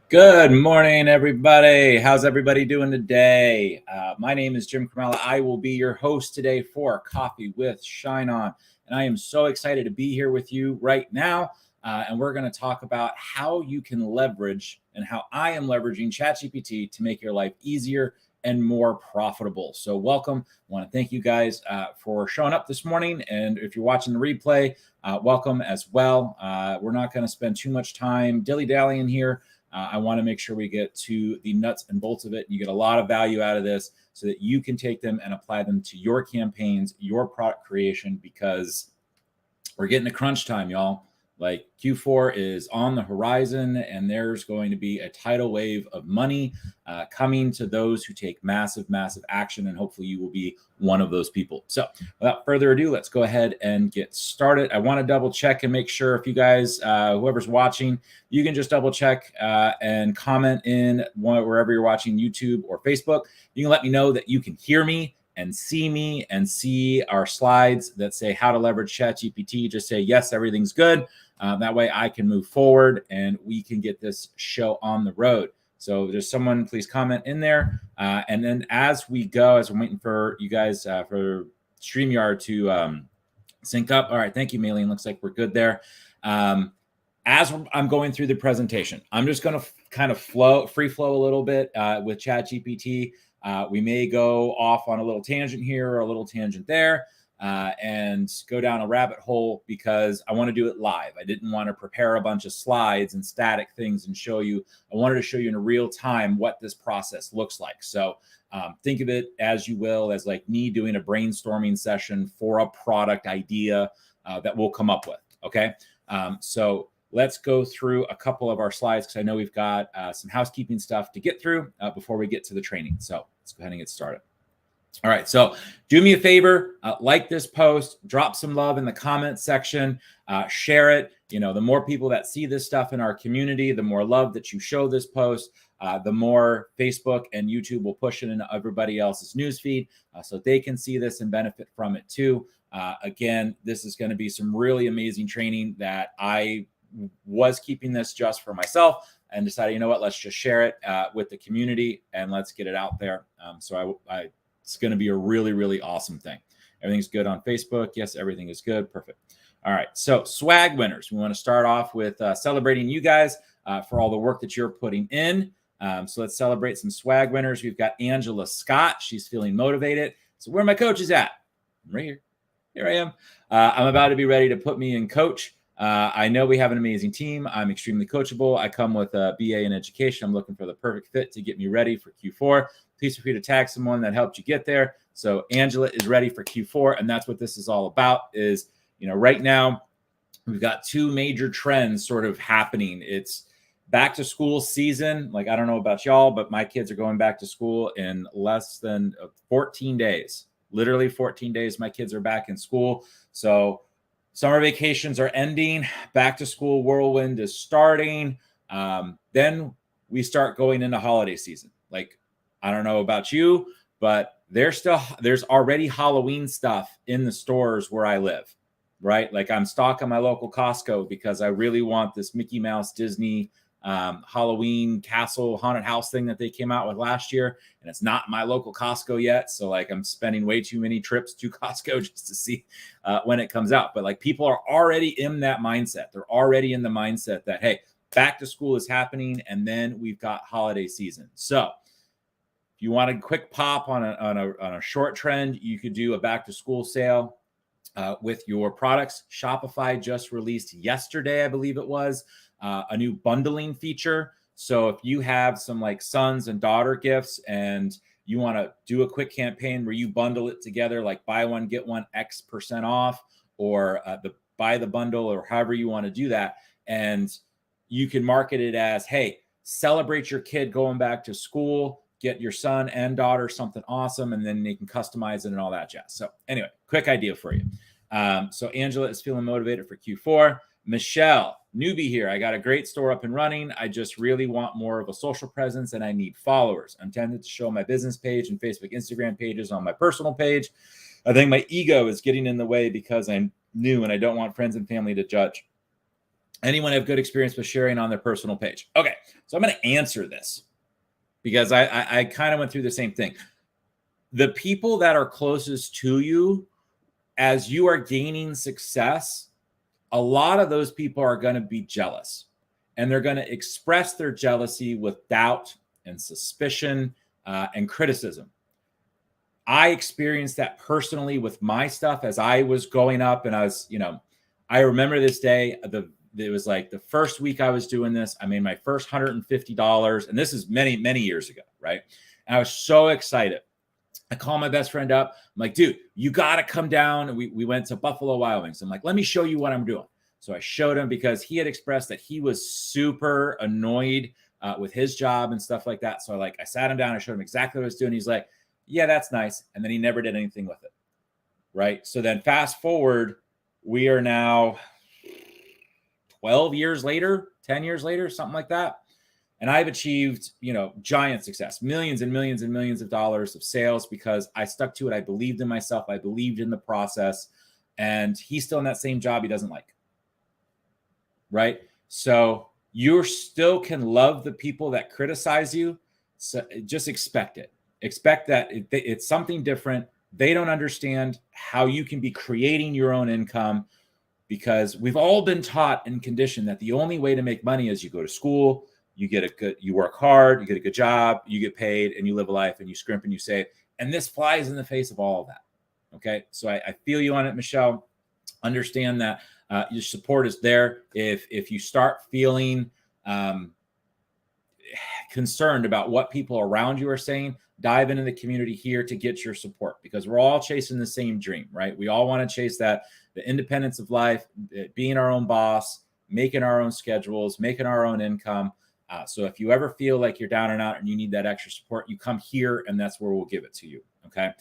Good morning, everybody. How's everybody doing today? My name is Jim Cremella. I will be your host today for Coffee with ShineOn. And I am so excited to be here with you right now. And we're going to talk about how you can leverage and how I am leveraging ChatGPT to make your life easier and more profitable. So welcome. I want to thank you guys for showing up this morning. And if you're watching the replay, welcome as well. We're not going to spend too much time dilly-dallying here. I want to make sure we get to the nuts and bolts of it. You get a lot of value out of this so that you can take them and apply them to your campaigns, your product creation, because we're getting to crunch time, y'all. Like Q4 is on the horizon, and there's going to be a tidal wave of money coming to those who take massive, massive action. And hopefully you will be one of those people. So without further ado, let's go ahead and get started. I want to double check and make sure if you guys, whoever's watching, you can just double check and comment in wherever you're watching, YouTube or Facebook. You can let me know that you can hear me and see our slides that say how to leverage ChatGPT. Just say, yes, everything's good. That way I can move forward and we can get this show on the road. So there's someone, please comment in there. And then as we go, as I'm waiting for you guys for StreamYard to sync up. All right, thank you, Maylene. Looks like we're good there. As I'm going through the presentation, I'm just going to kind of free flow a little bit with ChatGPT. We may go off on a little tangent here or a little tangent there and go down a rabbit hole because I want to do it live. I didn't want to prepare a bunch of slides and static things and show you. I wanted to show you in real time what this process looks like. So think of it as you will, as like me doing a brainstorming session for a product idea that we'll come up with. Okay. So let's go through a couple of our slides because I know we've got some housekeeping stuff to get through before we get to the training. So let's go ahead and get started. All right, so do me a favor, like this post, drop some love in the comment section, share it. You know, the more people that see this stuff in our community, the more love that you show this post, the more Facebook and YouTube will push it into everybody else's newsfeed so they can see this and benefit from it too. Again, this is going to be some really amazing training that I was keeping this just for myself and decided, you know what, let's just share it with the community and let's get it out there. So it's going to be a really, really awesome thing. Everything's good on Facebook. Yes, everything is good. Perfect. All right. So swag winners. We want to start off with celebrating you guys for all the work that you're putting in. So let's celebrate some swag winners. We've got Angela Scott. She's feeling motivated. So where are my coaches at? I'm right here. Here I am. I'm about to be ready to put me in coach. I know we have an amazing team. I'm extremely coachable. I come with a BA in education. I'm looking for the perfect fit to get me ready for Q4. Please feel free to tag someone that helped you get there. So Angela is ready for Q4, and that's what this is all about. Is, you know, right now we've got two major trends sort of happening. It's back to school season. Like, I don't know about y'all, but my kids are going back to school in less than 14 days. Literally 14 days, my kids are back in school. So summer vacations are ending. Back to school whirlwind is starting. Then we start going into holiday season. Like, I don't know about you, but there's already Halloween stuff in the stores where I live, right? Like, I'm stocking my local Costco because I really want this Mickey Mouse Disney Halloween castle haunted house thing that they came out with last year. And it's not my local Costco yet. So like, I'm spending way too many trips to Costco just to see when it comes out. But like, people are already in that mindset. They're already in the mindset that, hey, back to school is happening. And then we've got holiday season. So if you want a quick pop on a short trend, you could do a back to school sale with your products. Shopify just released yesterday, I believe it was, a new bundling feature. So if you have some like sons and daughter gifts and you want to do a quick campaign where you bundle it together, like buy one, get one X% off, or buy the bundle, or however you want to do that. And you can market it as, hey, celebrate your kid going back to school, get your son and daughter something awesome, and then they can customize it and all that jazz. So anyway, quick idea for you. So Angela is feeling motivated for Q4. Michelle, newbie here. I got a great store up and running. I just really want more of a social presence and I need followers. I'm tempted to show my business page and Facebook, Instagram pages on my personal page. I think my ego is getting in the way because I'm new and I don't want friends and family to judge. Anyone have good experience with sharing on their personal page? Okay, so I'm going to answer this because I kind of went through the same thing. The people that are closest to you, as you are gaining success, a lot of those people are going to be jealous, and they're going to express their jealousy with doubt and suspicion and criticism. I experienced that personally with my stuff as I was going up, and I was, I remember this day. It was like the first week I was doing this. I made my first $150, and this is many, many years ago, right? And I was so excited. I call my best friend up. I'm like, dude, you got to come down. And we went to Buffalo Wild Wings. I'm like, let me show you what I'm doing. So I showed him because he had expressed that he was super annoyed with his job and stuff like that. So I sat him down. I showed him exactly what I was doing. He's like, yeah, that's nice. And then he never did anything with it. Right. So then fast forward, we are now 12 years later, 10 years later, something like that. And I've achieved, giant success, millions and millions and millions of dollars of sales because I stuck to it. I believed in myself. I believed in the process. And he's still in that same job he doesn't like. Right? So you still can love the people that criticize you. So just expect it. Expect that it's something different. They don't understand how you can be creating your own income, because we've all been taught and conditioned that the only way to make money is you go to school, you work hard, you get a good job, you get paid, and you live a life, and you scrimp and you save. And this flies in the face of all of that. Okay. So I feel you on it, Michelle. Understand that your support is there. If you start feeling concerned about what people around you are saying, dive into the community here to get your support, because we're all chasing the same dream, right? We all want to chase the independence of life, being our own boss, making our own schedules, making our own income. So if you ever feel like you're down and out and you need that extra support, you come here, and that's where we'll give it to you. Okay.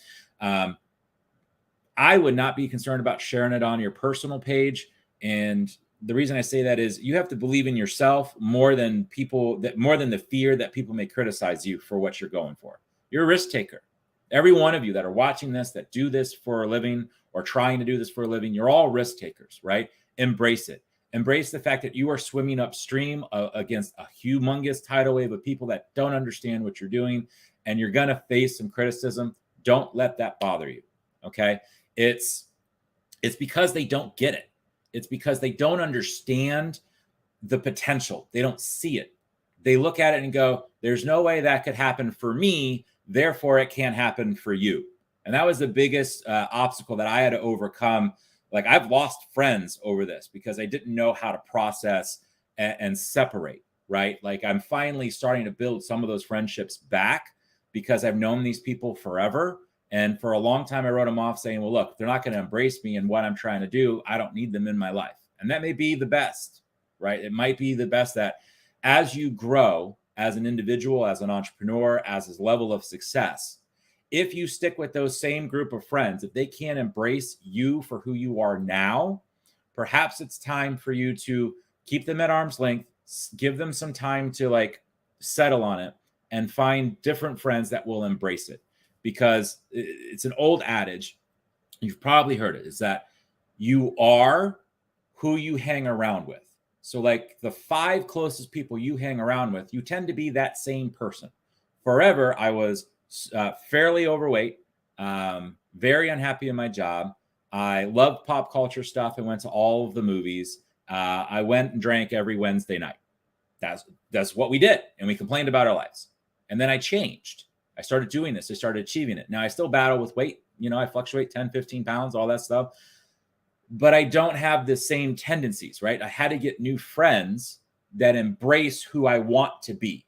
I would not be concerned about sharing it on your personal page. And the reason I say that is you have to believe in yourself more than the fear that people may criticize you for what you're going for. You're a risk taker. Every one of you that are watching this, that do this for a living or trying to do this for a living, you're all risk takers, right? Embrace it. Embrace the fact that you are swimming upstream against a humongous tidal wave of people that don't understand what you're doing, and you're going to face some criticism. Don't let that bother you. Okay. It's because they don't get it. It's because they don't understand the potential. They don't see it. They look at it and go, there's no way that could happen for me, therefore it can't happen for you. And that was the biggest obstacle that I had to overcome. Like, I've lost friends over this because I didn't know how to process and separate, right? Like, I'm finally starting to build some of those friendships back because I've known these people forever. And for a long time, I wrote them off saying, well, look, they're not going to embrace me and what I'm trying to do. I don't need them in my life. And that may be the best, right? It might be the best that as you grow as an individual, as an entrepreneur, as his level of success, if you stick with those same group of friends, if they can't embrace you for who you are now, perhaps it's time for you to keep them at arm's length, give them some time to settle on it, and find different friends that will embrace it. Because it's an old adage, you've probably heard it, is that you are who you hang around with. So like the 5 closest people you hang around with, you tend to be that same person. Forever, I was fairly overweight, very unhappy in my job. I loved pop culture stuff. I went to all of the movies. I went and drank every Wednesday night. That's what we did. And we complained about our lives. And then I changed. I started doing this. I started achieving it. Now I still battle with weight. I fluctuate 10, 15 pounds, all that stuff. But I don't have the same tendencies, right? I had to get new friends that embrace who I want to be.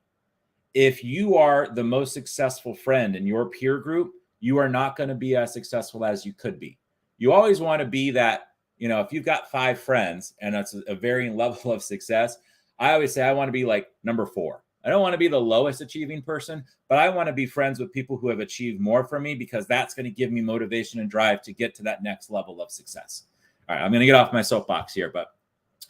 If you are the most successful friend in your peer group, you are not going to be as successful as you could be. You always want to be that, if you've got 5 friends and it's a varying level of success, I always say I want to be like number 4. I don't want to be the lowest achieving person, but I want to be friends with people who have achieved more from me, because that's going to give me motivation and drive to get to that next level of success. All right, I'm going to get off my soapbox here, but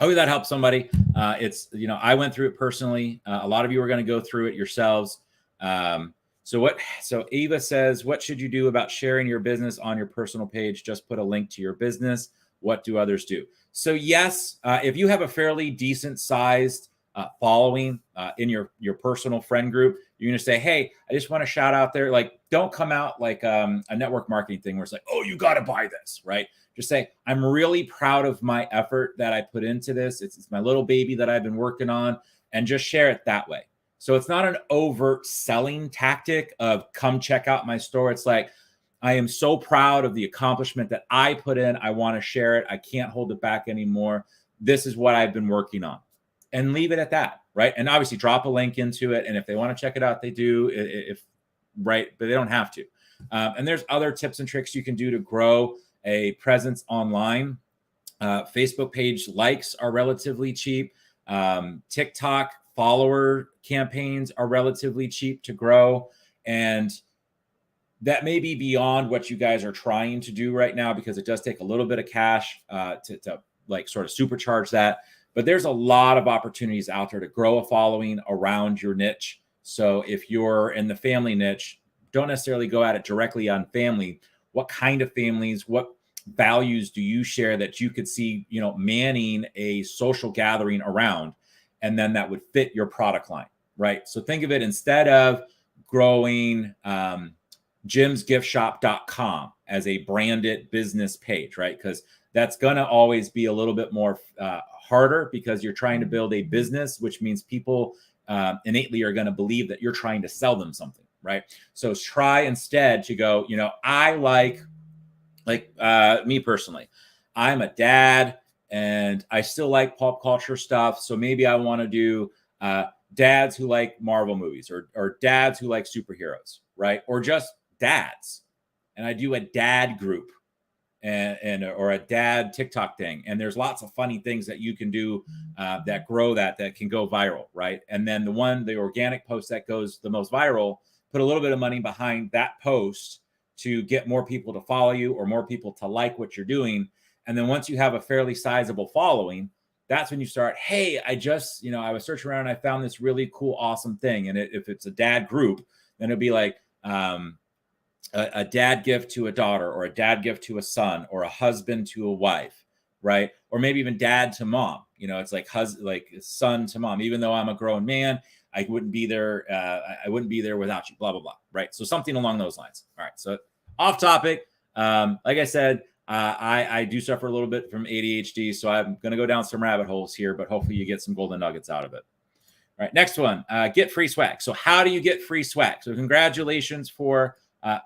hopefully that helps somebody. I went through it personally. A lot of you are going to go through it yourselves. So Eva says, what should you do about sharing your business on your personal page? Just put a link to your business. what do others do? So yes, if you have a fairly decent sized following in your personal friend group, you're going to say, hey, I just want to shout out there. Like, don't come out like a network marketing thing where it's like, oh, you got to buy this, right? Just say, I'm really proud of my effort that I put into this. It's my little baby that I've been working on, and just share it that way. So it's not an overt selling tactic of come check out my store. It's like, I am so proud of the accomplishment that I put in. I want to share it. I can't hold it back anymore. This is what I've been working on. And leave it at that, right? And obviously drop a link into it. And if they want to check it out, they do, right? But they don't have to. And there's other tips and tricks you can do to grow a presence online. Facebook page likes are relatively cheap. TikTok follower campaigns are relatively cheap to grow. And that may be beyond what you guys are trying to do right now, because it does take a little bit of cash to like sort of supercharge that. But there's a lot of opportunities out there to grow a following around your niche. So if you're in the family niche, don't necessarily go at it directly on family. What kind of families, what values do you share that you could see, manning a social gathering around? And then that would fit your product line, right? So think of it, instead of growing jimsgiftshop.com as a branded business page, right? Because that's going to always be a little bit more harder, because you're trying to build a business, which means people innately are going to believe that you're trying to sell them something, right? So try instead to go, I like me personally, I'm a dad and I still like pop culture stuff. So maybe I want to do dads who like Marvel movies, or dads who like superheroes, right? Or just dads. And I do a dad group or a dad TikTok thing. And there's lots of funny things that you can do that grow that can go viral, right? And then the organic post that goes the most viral, put a little bit of money behind that post to get more people to follow you or more people to like what you're doing. And then once you have a fairly sizable following, that's when you start, hey, I was searching around and I found this really cool, awesome thing. And if it's a dad group, then it'd be like a dad gift to a daughter, or a dad gift to a son, or a husband to a wife, right? Or maybe even dad to mom. It's like son to mom. Even though I'm a grown man, I wouldn't be there. I wouldn't be there without you, blah, blah, blah, right? So something along those lines. All right. So off topic. Like I said, I do suffer a little bit from ADHD, so I'm going to go down some rabbit holes here, but hopefully you get some golden nuggets out of it. All right. Next one, get free swag. So how do you get free swag? So congratulations for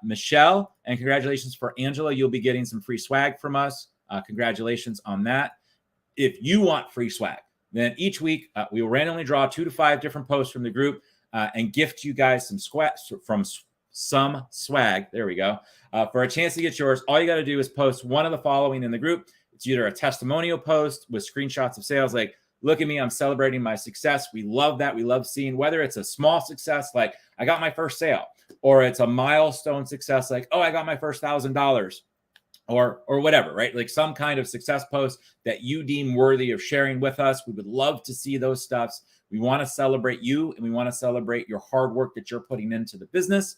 Michelle, and congratulations for Angela. You'll be getting some free swag from us. Congratulations on that. If you want free swag, then each week we will randomly draw 2 to 5 different posts from the group and gift you guys some swag. There we go. For a chance to get yours, all you got to do is post one of the following in the group. It's either a testimonial post with screenshots of sales, like, look at me, I'm celebrating my success. We love that. We love seeing, whether it's a small success, like I got my first sale, or it's a milestone success, like, oh, I got my first $1,000, or whatever, right? Like some kind of success post that you deem worthy of sharing with us. We would love to see those stuffs. We want to celebrate you, and we want to celebrate your hard work that you're putting into the business.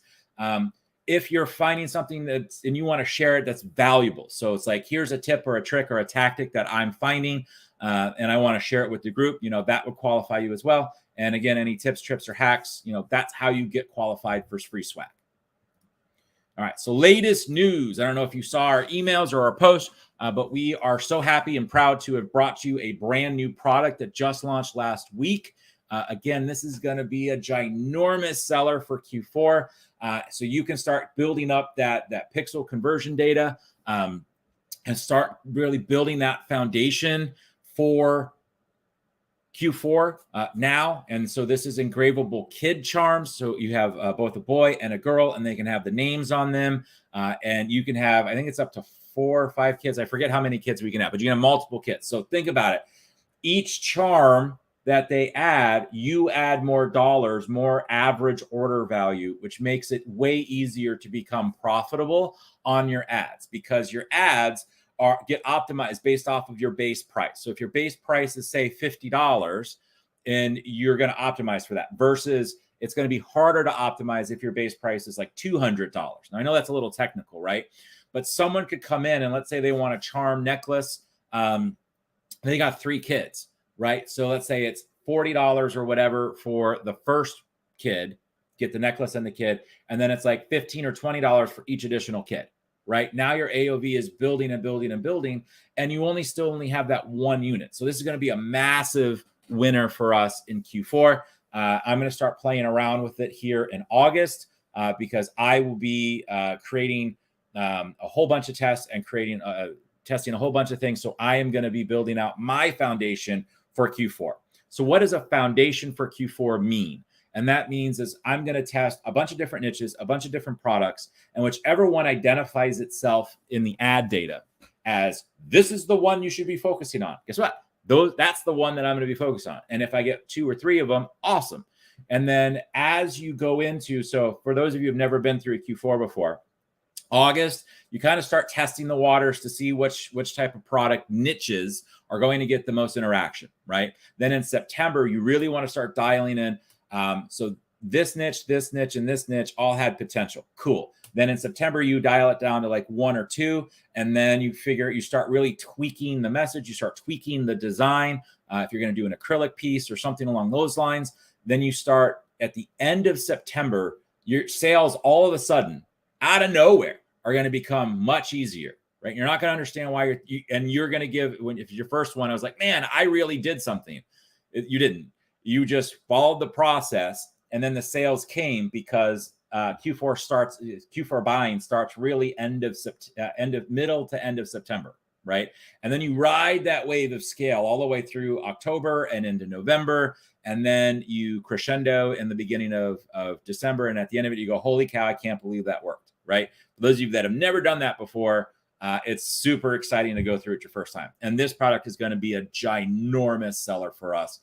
If you're finding something and you want to share it, that's valuable. So it's like, here's a tip or a trick or a tactic that I'm finding, and I want to share it with the group, that would qualify you as well. And again, any tips, trips, or hacks, that's how you get qualified for free swag. All right. So latest news. I don't know if you saw our emails or our posts, but we are so happy and proud to have brought you a brand new product that just launched last week. Again, this is going to be a ginormous seller for Q4. So you can start building up that pixel conversion data and start really building that foundation for Q4 now. And so this is engravable kid charms. So you have both a boy and a girl, and they can have the names on them. And you can have, I think it's up to 4 or 5 kids. I forget how many kids we can have, but you can have multiple kids. So think about it. Each charm that they add, you add more dollars, more average order value, which makes it way easier to become profitable on your ads, because your ads get optimized based off of your base price. So if your base price is, say, $50, and you're going to optimize for that, versus it's going to be harder to optimize if your base price is like $200. Now, I know that's a little technical, right? But someone could come in and let's say they want a charm necklace They got 3 kids, right? So let's say it's $40 or whatever for the first kid, get the necklace and the kid, and then it's like $15 or $20 for each additional kid, right? Now your AOV is building and building and building, and you still only have that 1 unit. So this is going to be a massive winner for us in Q4. I'm going to start playing around with it here in August because I will be creating a whole bunch of tests and testing a whole bunch of things. So I am going to be building out my foundation for Q4. So what does a foundation for Q4 mean? And that means is I'm going to test a bunch of different niches, a bunch of different products, and whichever one identifies itself in the ad data as this is the one you should be focusing on. Guess what? That's the one that I'm going to be focused on. And if I get 2 or 3 of them, awesome. And then as you go into, so for those of you who've never been through a Q4 before, August, you kind of start testing the waters to see which type of product niches are going to get the most interaction, right? Then in September, you really want to start dialing in. So this niche, and this niche all had potential. Cool. Then in September, you dial it down to like 1 or 2, and then you start really tweaking the message. You start tweaking the design. If you're going to do an acrylic piece or something along those lines, then you start at the end of September, your sales all of a sudden out of nowhere are going to become much easier, right? You're not going to understand why you're going to give, if it's your first one, I was like, man, I really did something. You didn't. You just followed the process, and then the sales came because Q4 buying starts really middle to end of September, right? And then you ride that wave of scale all the way through October and into November, and then you crescendo in the beginning of December, and at the end of it, you go, holy cow, I can't believe that worked, right? For those of you that have never done that before, it's super exciting to go through it your first time. And this product is going to be a ginormous seller for us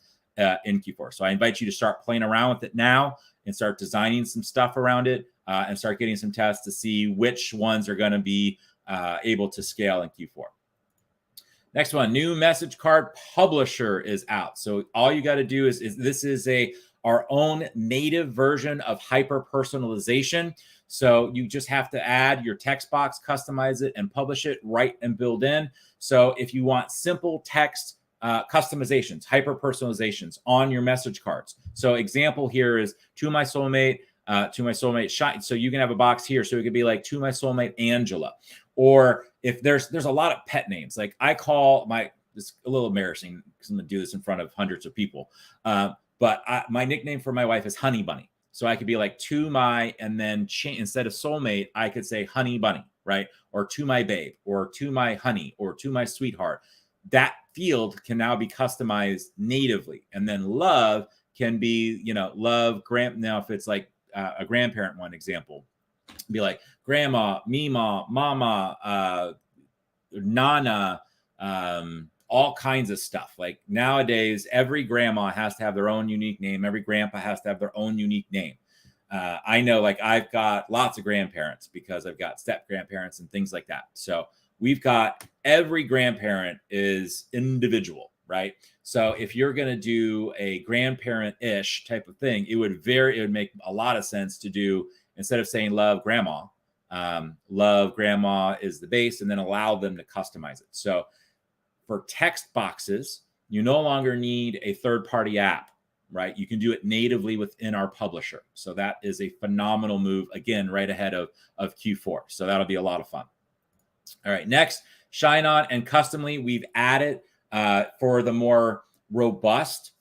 in Q4. So I invite you to start playing around with it now and start designing some stuff around it and start getting some tests to see which ones are going to be able to scale in Q4. Next one, new message card publisher is out. So all you got to do is this is our own native version of hyper personalization. So you just have to add your text box, customize it, and publish it, write and build in. So if you want simple text customizations, hyper personalizations on your message cards. So example here is to my soulmate Shine. So you can have a box here. So it could be like to my soulmate Angela. Or if there's a lot of pet names, like I call it's a little embarrassing because I'm gonna do this in front of hundreds of people. But my nickname for my wife is Honey Bunny. So I could be like to my, and then instead of soulmate, I could say Honey Bunny, right? Or to my babe, or to my honey, or to my sweetheart. That field can now be customized natively. And then love can be, love now if it's like a grandparent one example, be like grandma, mima, mama, nana, all kinds of stuff. Like nowadays, every grandma has to have their own unique name. Every grandpa has to have their own unique name. I know, like I've got lots of grandparents because I've got step grandparents and things like that. So we've got every grandparent is individual, right? So if you're going to do a grandparent-ish type of thing, it would make a lot of sense to do, instead of saying love grandma is the base, and then allow them to customize it. So for text boxes, you no longer need a third-party app, right? You can do it natively within our publisher. So that is a phenomenal move, again, right ahead of Q4. So that'll be a lot of fun. All right, next, ShineOn and Customly, we've added for the more robust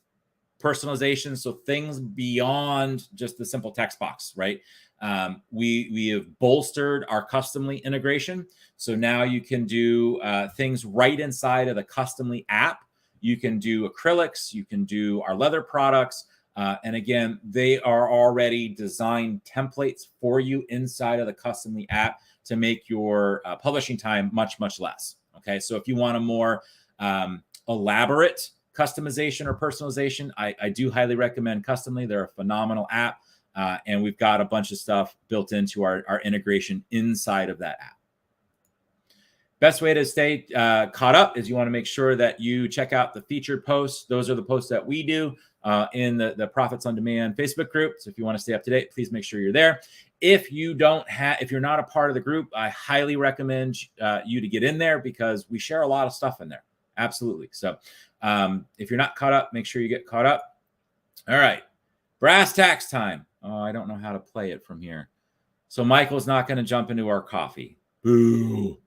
personalization, so things beyond just the simple text box, right? We have bolstered our Customly integration. So now you can do things right inside of the Customly app. You can do acrylics, you can do our leather products. And again, they are already designed templates for you inside of the Customly app to make your publishing time much, much less. Okay, so if you want a more elaborate customization or personalization, I do highly recommend Customly. They're a phenomenal app. And we've got a bunch of stuff built into our integration inside of that app. Best way to stay caught up is you want to make sure that you check out the featured posts. Those are the posts that we do in the Profits on Demand Facebook group. So if you want to stay up to date, please make sure you're there. If you're not a part of the group, I highly recommend you to get in there because we share a lot of stuff in there. Absolutely. So if you're not caught up, make sure you get caught up. All right. Brass tacks time. Oh, I don't know how to play it from here. So Michael's not going to jump into our coffee. Boo.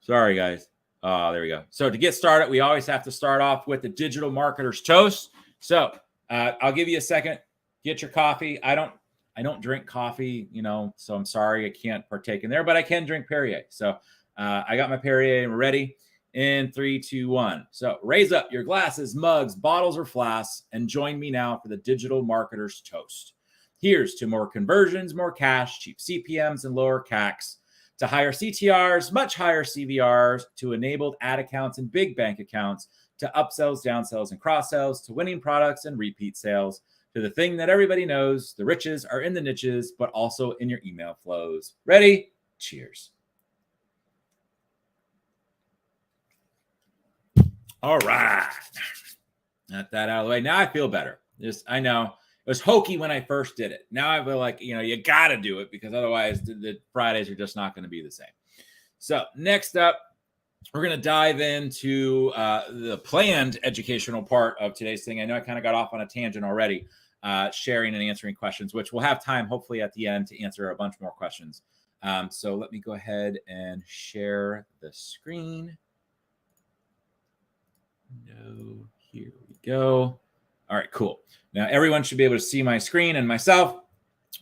Sorry, guys. Oh, there we go. So to get started, we always have to start off with the digital marketer's toast. So I'll give you a second. Get your coffee. I don't drink coffee, so I'm sorry I can't partake in there, but I can drink Perrier. So I got my Perrier and we're ready. In 3, 2, 1. So raise up your glasses, mugs, bottles, or flasks, and join me now for the digital marketer's toast. Here's to more conversions, more cash, cheap CPMs, and lower CACs, to higher CTRs, much higher CVRs, to enabled ad accounts and big bank accounts, to upsells, downsells, and cross-sells, to winning products and repeat sales, to the thing that everybody knows, the riches are in the niches, but also in your email flows. Ready? Cheers. All right. Got that out of the way. Now I feel better. I know it was hokey when I first did it. Now I feel like, you got to do it because otherwise the Fridays are just not going to be the same. So next up, we're going to dive into the planned educational part of today's thing. I know I kind of got off on a tangent already, sharing and answering questions, which we'll have time hopefully at the end to answer a bunch more questions. So let me go ahead and share the screen. No, here we go. All right, cool. Now everyone should be able to see my screen and myself.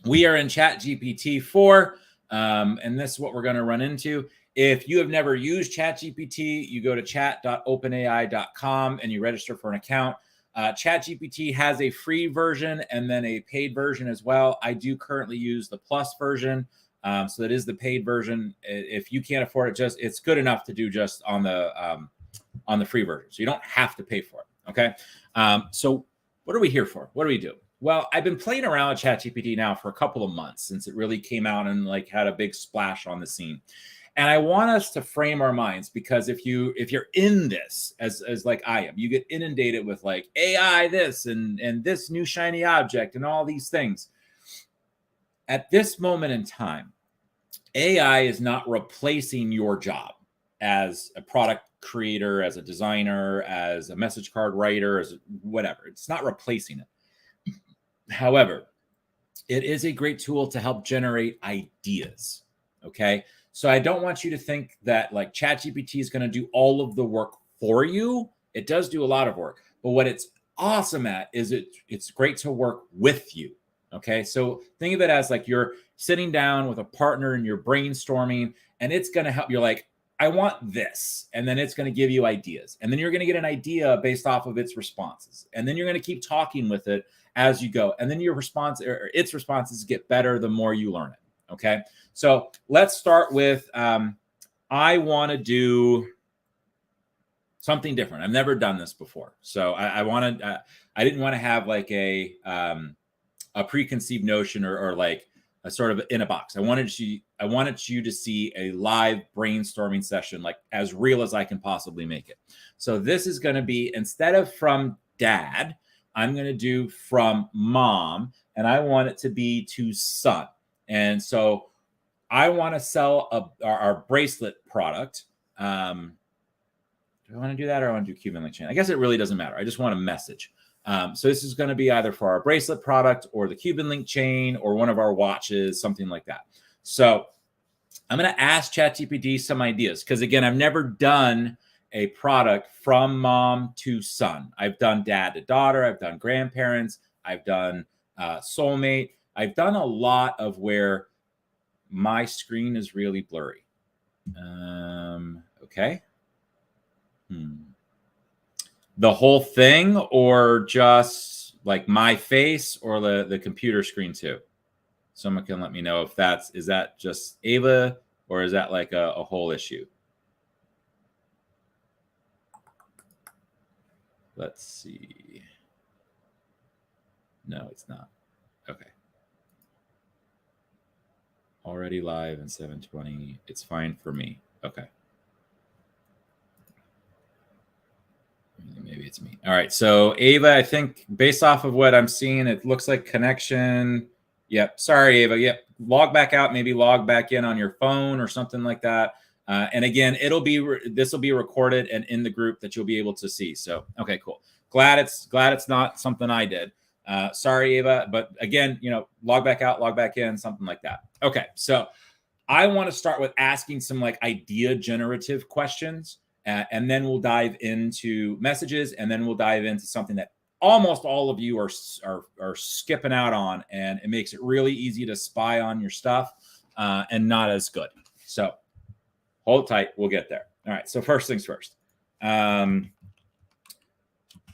We are in ChatGPT 4, and this is what we're going to run into. If you have never used ChatGPT, you go to chat.openai.com and you register for an account. ChatGPT has a free version and then a paid version as well. I do currently use the Plus version, so that is the paid version. If you can't afford it, it's good enough to do just on the free version. So you don't have to pay for it. Okay. So what are we here for? What do we do? Well, I've been playing around with ChatGPT now for a couple of months since it really came out and had a big splash on the scene. And I want us to frame our minds, because if you're in this as like I am, you get inundated with like AI this and this new shiny object and all these things. At this moment in time, AI is not replacing your job as a product creator, as a designer, as a message card writer, as whatever. It's not replacing it. However, it is a great tool to help generate ideas. Okay. So I don't want you to think that like ChatGPT is going to do all of the work for you. It does do a lot of work, but what it's awesome at is it's great to work with you. Okay. So think of it as like you're sitting down with a partner and you're brainstorming, and it's going to help. You're like, I want this. And then it's going to give you ideas. And then you're going to get an idea based off of its responses. And then you're going to keep talking with it as you go. And then your response or its responses get better the more you learn it. Okay. So let's start with, I want to do something different. I've never done this before. So I didn't want to have like a preconceived notion or like a sort of in a box. I wanted you to see a live brainstorming session, like as real as I can possibly make it. So this is going to be, instead of from dad, I'm going to do from mom, and I want it to be to son. And so I want to sell our bracelet product. Do I want to do that, or I want to do Cuban link chain? I guess it really doesn't matter. I just want a message. So this is going to be either for our bracelet product or the Cuban link chain or one of our watches, something like that. So I'm going to ask ChatGPT some ideas, because again, I've never done a product from mom to son. I've done dad to daughter. I've done grandparents. I've done soulmate. I've done a lot of where my screen is really blurry. Okay. The whole thing, or just like my face, or the computer screen too? Someone can let me know if is that just Ava, or is that like a whole issue? Let's see. No, it's not. Okay. Already live in 720. It's fine for me. Okay. Maybe it's me. All right. So Ava, I think based off of what I'm seeing, it looks like connection. Yep. Sorry, Ava. Yep. Log back out, maybe log back in on your phone or something like that. And again, this will be recorded and in the group that you'll be able to see. So, okay, cool. Glad it's not something I did. Sorry, Ava, but again, log back out, log back in, something like that. Okay, so I want to start with asking some like idea generative questions, and then we'll dive into messages, and then we'll dive into something that almost all of you are skipping out on, and it makes it really easy to spy on your stuff, and not as good. So hold tight, we'll get there. All right, so first things first.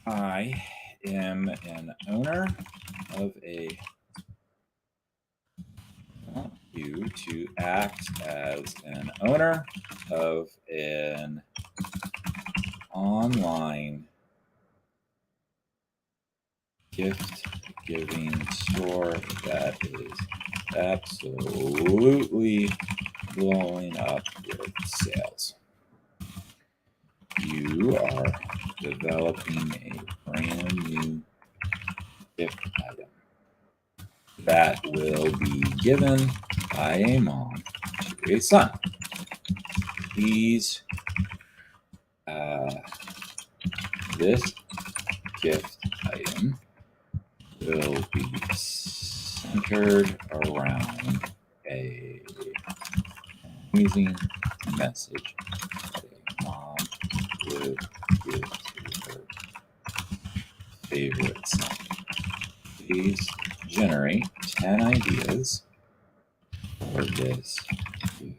I am an owner of a... I want you to act as an owner of an online gift-giving store that is absolutely blowing up with sales. You are developing a brand new gift item that will be given by a mom to a son. Please, this gift item will be centered around a amazing message that a mom would give to her favorite son. Please generate 10 ideas for this gift.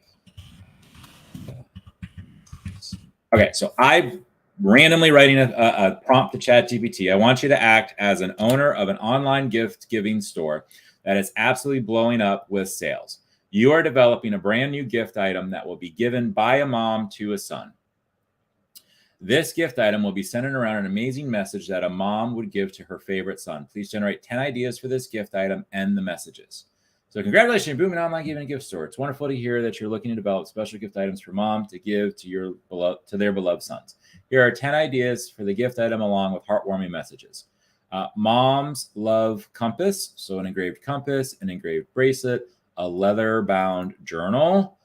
Okay, so I'm randomly writing a prompt to ChatGPT. I want you to act as an owner of an online gift-giving store that is absolutely blowing up with sales. You are developing a brand new gift item that will be given by a mom to a son. This gift item will be centered around an amazing message that a mom would give to her favorite son. Please generate 10 ideas for this gift item and the messages. So congratulations, you're booming online giving a gift store. It's wonderful to hear that you're looking to develop special gift items for mom to give to their beloved sons. Here are 10 ideas for the gift item along with heartwarming messages. Moms love compass, so an engraved compass, an engraved bracelet, a leather-bound journal,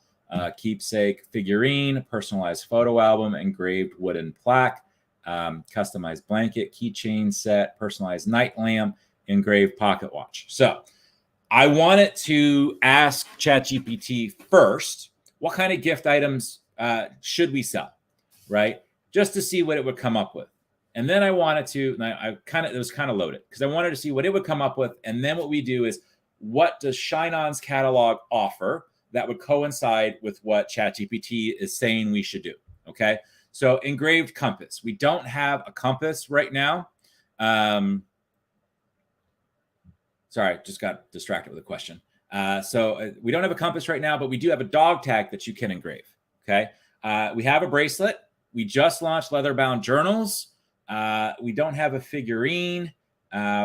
keepsake figurine, personalized photo album, engraved wooden plaque, customized blanket, keychain set, personalized night lamp, engraved pocket watch. So I wanted to ask ChatGPT first, what kind of gift items should we sell, right? Just to see what it would come up with. And then I wanted to, and it was kind of loaded because I wanted to see what it would come up with. And then what we do is, what does ShineOn's catalog offer that would coincide with what ChatGPT is saying we should do? Okay. So engraved compass. We don't have a compass right now. Sorry, just got distracted with a question. So we don't have a compass right now, but we do have a dog tag that you can engrave. Okay. We have a bracelet. We just launched leather-bound journals. We don't have a figurine.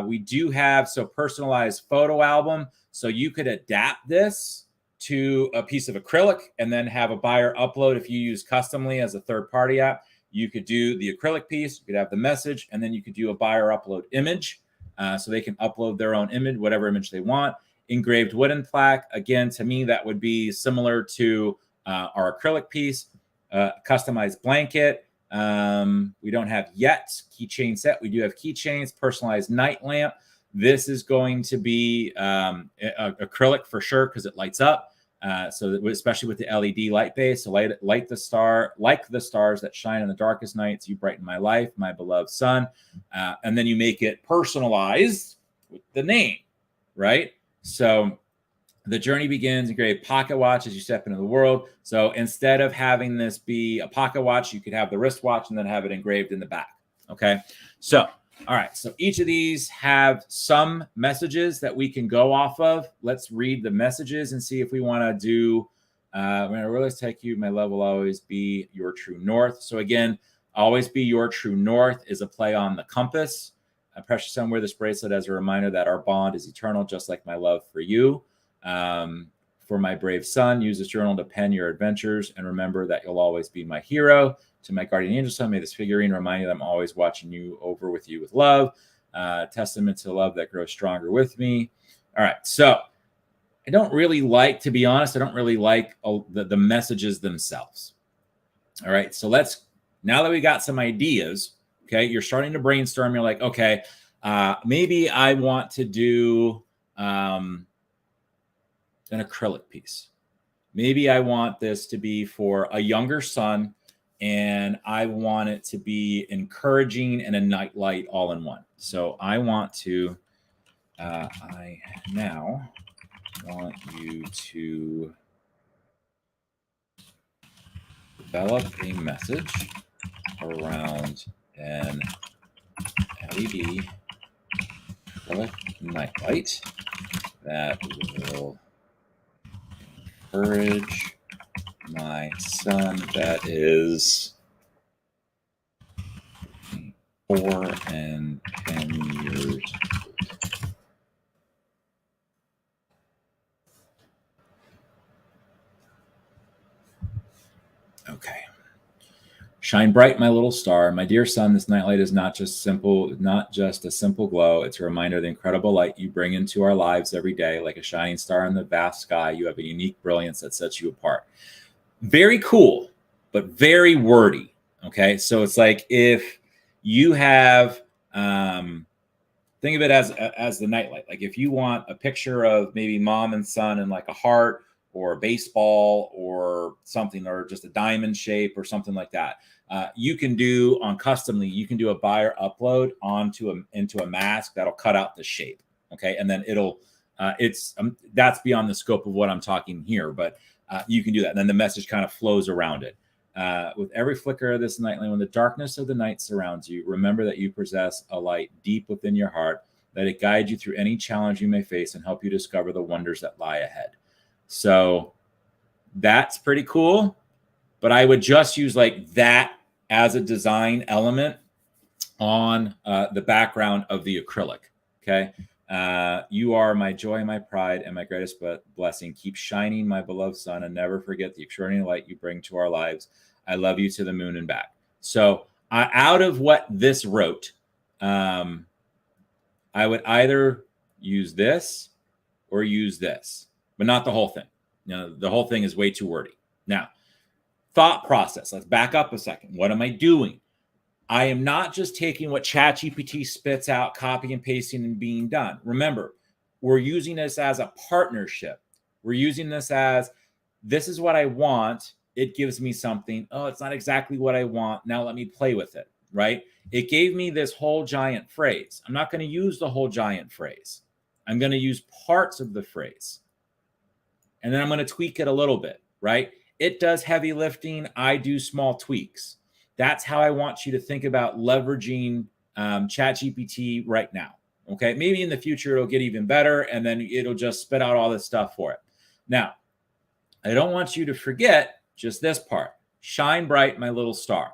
We do have personalized photo album. So you could adapt this to a piece of acrylic and then have a buyer upload. If you use Customly as a third-party app, you could do the acrylic piece, you could have the message, and then you could do a buyer upload image. So they can upload their own image, whatever image they want. Engraved wooden plaque. Again, to me, that would be similar to our acrylic piece. Customized blanket. We don't have yet keychain set. We do have keychains, personalized night lamp. This is going to be acrylic for sure because it lights up. So that, especially with the LED light base, so light the star, like the stars that shine in the darkest nights, you brighten my life, my beloved son. And then you make it personalized with the name, right? So the journey begins, engraved pocket watch as you step into the world. So instead of having this be a pocket watch, you could have the wristwatch and then have it engraved in the back. Okay. So, all right. So each of these have some messages that we can go off of. Let's read the messages and see if we want to do, when I realize take you, my love will always be your true north. So again, always be your true north is a play on the compass. Precious son, wear this bracelet as a reminder that our bond is eternal, just like my love for you. For my brave son, use this journal to pen your adventures and remember that you'll always be my hero. To my guardian angel son, may this figurine remind you that I'm always watching you over with you with love. Testament to love that grows stronger with me. All right. So I don't really like, to be honest, I don't really like the messages themselves. All right. So now that we got some ideas, okay, you're starting to brainstorm. You're like, okay, maybe I want to do an acrylic piece. Maybe I want this to be for a younger son, and I want it to be encouraging and a nightlight all in one. So I want to, I now want you to develop a message around an LED acrylic nightlight that will encourage my son that is 4 and 10 years. Okay. Shine bright, my little star. My dear son, this nightlight is not just a simple glow. It's a reminder of the incredible light you bring into our lives every day. Like a shining star in the vast sky, you have a unique brilliance that sets you apart. Very cool, but very wordy. Okay. So it's like if you have, think of it as the nightlight. Like if you want a picture of maybe mom and son in like a heart or a baseball or something, or just a diamond shape or something like that, you can do on customly. You can do a buyer upload into a mask that'll cut out the shape. Okay, and then it'll that's beyond the scope of what I'm talking here, but you can do that. And then the message kind of flows around it. With every flicker of this nightlight, when the darkness of the night surrounds you, remember that you possess a light deep within your heart. Let it guide you through any challenge you may face and help you discover the wonders that lie ahead. So that's pretty cool. But I would just use like that as a design element on the background of the acrylic. Okay. You are my joy, my pride, and my greatest blessing. Keep shining, my beloved son, and never forget the extraordinary light you bring to our lives. I love you to the moon and back. So out of what this wrote, I would either use this or use this, but not the whole thing. The whole thing is way too wordy. Now, thought process. Let's back up a second. What am I doing? I am not just taking what ChatGPT spits out, copy and pasting and being done. Remember, we're using this as a partnership. We're using this as, this is what I want. It gives me something. Oh, it's not exactly what I want. Now let me play with it, right? It gave me this whole giant phrase. I'm not going to use the whole giant phrase. I'm going to use parts of the phrase. And then I'm going to tweak it a little bit, right? It does heavy lifting. I do small tweaks. That's how I want you to think about leveraging ChatGPT right now. Okay, maybe in the future it'll get even better, and then it'll just spit out all this stuff for it. Now, I don't want you to forget just this part. Shine bright, my little star.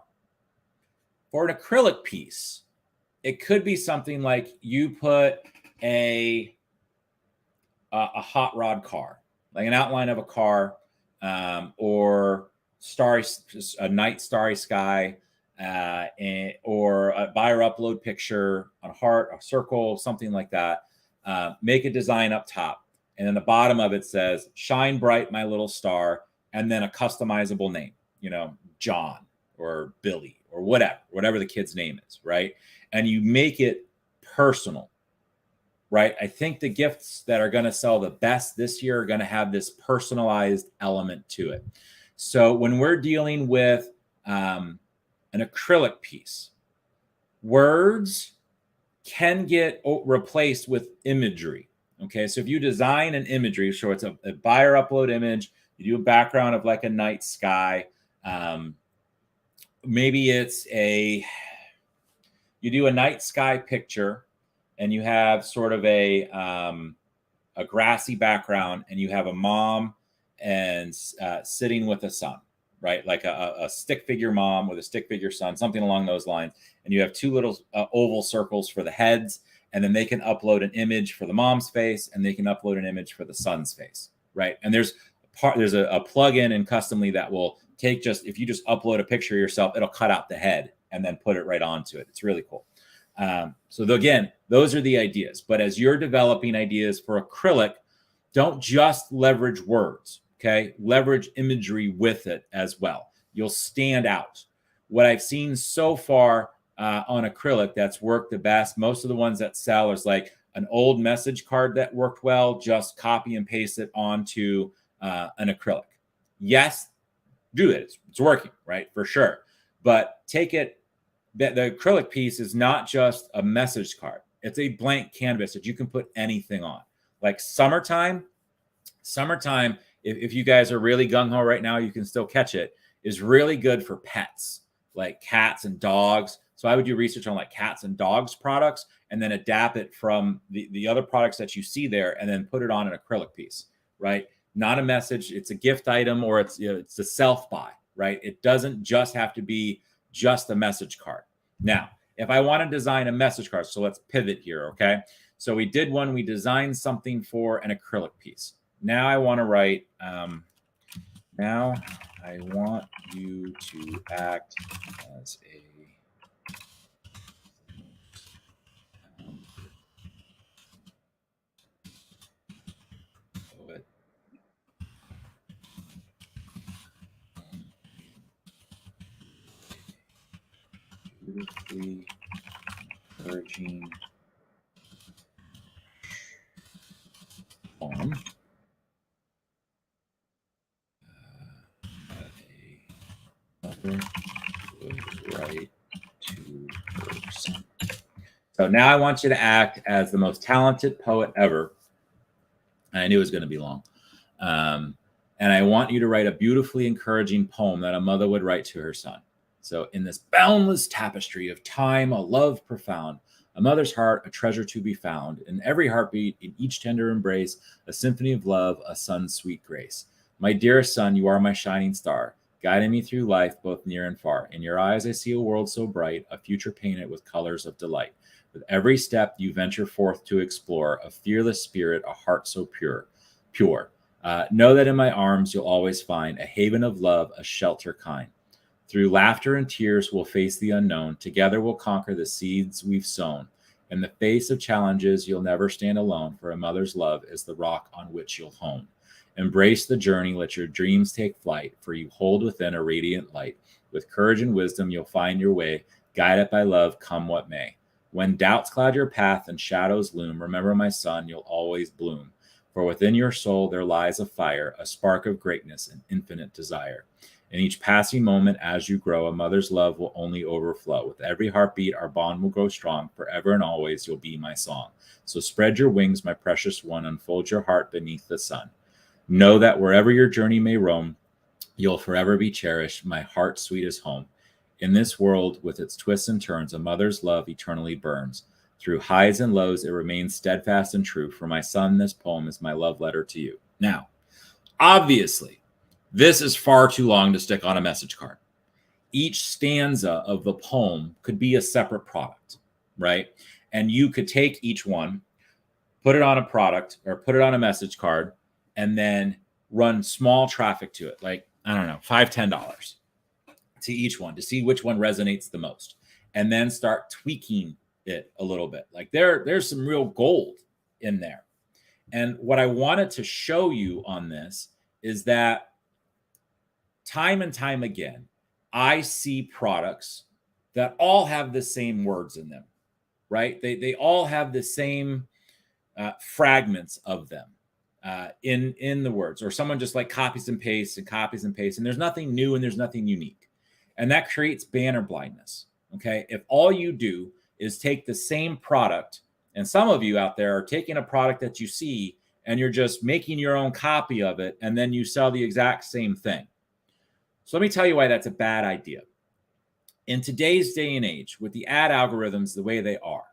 For an acrylic piece, it could be something like you put a hot rod car, like an outline of a car, or a night starry sky, or a buyer upload picture, a heart, a circle, something like that. Make a design up top, and then the bottom of it says "Shine bright, my little star," and then a customizable name. John or Billy or whatever the kid's name is, right? And you make it personal, right? I think the gifts that are going to sell the best this year are going to have this personalized element to it. So when we're dealing with an acrylic piece, words can get replaced with imagery. Okay, so if you design an imagery, so it's a buyer upload image, you do a background of like a night sky. Maybe you do a night sky picture, and you have sort of a grassy background, and you have a mom and sitting with a son, right? Like a stick figure mom with a stick figure son, something along those lines. And you have two little oval circles for the heads, and then they can upload an image for the mom's face, and they can upload an image for the son's face, right? And there's a plugin in Customly that will take if you just upload a picture of yourself, it'll cut out the head and then put it right onto it. It's really cool. So again, those are the ideas. But as you're developing ideas for acrylic, don't just leverage words, okay? Leverage imagery with it as well. You'll stand out. What I've seen so far on acrylic that's worked the best, most of the ones that sell is like an old message card that worked well, just copy and paste it onto an acrylic. Yes, do it. It's working, right? For sure. But take it, the acrylic piece is not just a message card. It's a blank canvas that you can put anything on. Like summertime, if you guys are really gung-ho right now, you can still catch it, is really good for pets, like cats and dogs. So I would do research on like cats and dogs products and then adapt it from the other products that you see there and then put it on an acrylic piece, right? Not a message. It's a gift item or it's, you know, it's a self-buy, right? It doesn't just have to be just a message card. Now, if I want to design a message card, so let's pivot here, okay? So we designed something for an acrylic piece. Now I want to write, now I want you to act as a poet. Beautifully encouraging poem. That a mother would write to her son. So now I want you to act as the most talented poet ever. And I knew it was going to be long. And I want you to write a beautifully encouraging poem that a mother would write to her son. So in this boundless tapestry of time, a love profound, a mother's heart, a treasure to be found, in every heartbeat, in each tender embrace, a symphony of love, a son's sweet grace. My dearest son, you are my shining star, guiding me through life, both near and far. In your eyes, I see a world so bright, a future painted with colors of delight. With every step you venture forth to explore, a fearless spirit, a heart so pure. Know that in my arms you'll always find a haven of love, a shelter kind. Through laughter and tears, we'll face the unknown. Together we'll conquer the seeds we've sown. In the face of challenges, you'll never stand alone, for a mother's love is the rock on which you'll hone. Embrace the journey, let your dreams take flight, for you hold within a radiant light. With courage and wisdom, you'll find your way, guided by love, come what may. When doubts cloud your path and shadows loom, remember, my son, you'll always bloom. For within your soul there lies a fire, a spark of greatness and infinite desire. In each passing moment as you grow, a mother's love will only overflow. With every heartbeat, our bond will grow strong. Forever and always, you'll be my song. So spread your wings, my precious one, unfold your heart beneath the sun. Know that wherever your journey may roam, you'll forever be cherished, my heart sweet as home. In this world, with its twists and turns, a mother's love eternally burns. Through highs and lows, it remains steadfast and true. For my son, this poem is my love letter to you. Now, obviously, this is far too long to stick on a message card. Each stanza of the poem could be a separate product, right? And you could take each one, put it on a product or put it on a message card, and then run small traffic to it, like, I don't know, $5, $10 to each one to see which one resonates the most, and then start tweaking it a little bit. Like there's some real gold in there. And what I wanted to show you on this is that time and time again, I see products that all have the same words in them, right? They all have the same fragments of them in the words, or someone just like copies and pastes and copies and pastes, and there's nothing new and there's nothing unique. And that creates banner blindness, okay? If all you do is take the same product, and some of you out there are taking a product that you see and you're just making your own copy of it, and then you sell the exact same thing. So let me tell you why that's a bad idea. In today's day and age, with the ad algorithms the way they are,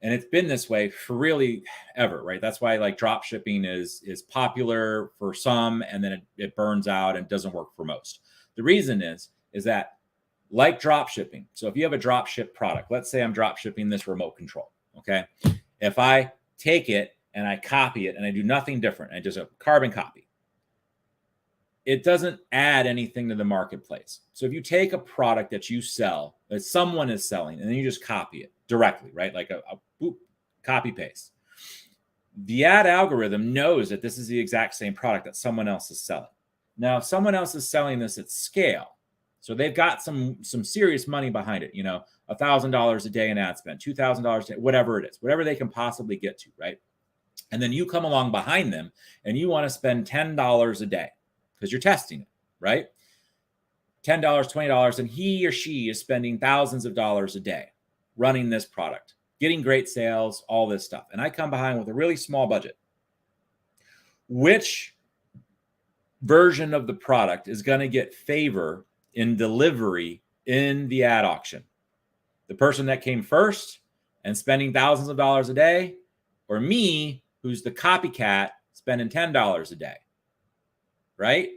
and it's been this way for really ever, right? That's why like drop shipping is popular for some, and then it burns out and doesn't work for most. The reason is that like drop shipping. So if you have a drop ship product, let's say I'm drop shipping this remote control, okay? If I take it and I copy it and I do nothing different, I just a carbon copy, it doesn't add anything to the marketplace. So if you take a product that you sell, that someone is selling, and then you just copy it directly, right? Like a boop, copy paste. The ad algorithm knows that this is the exact same product that someone else is selling. Now, if someone else is selling this at scale, so they've got some serious money behind it, $1,000 a day in ad spend, $2,000 a day, whatever it is, whatever they can possibly get to, right? And then you come along behind them and you want to spend $10 a day because you're testing it, right? $10, $20, and he or she is spending thousands of dollars a day running this product, getting great sales, all this stuff. And I come behind with a really small budget. Which version of the product is going to get favor in delivery in the ad auction? The person that came first and spending thousands of dollars a day, or me, who's the copycat spending $10 a day, right?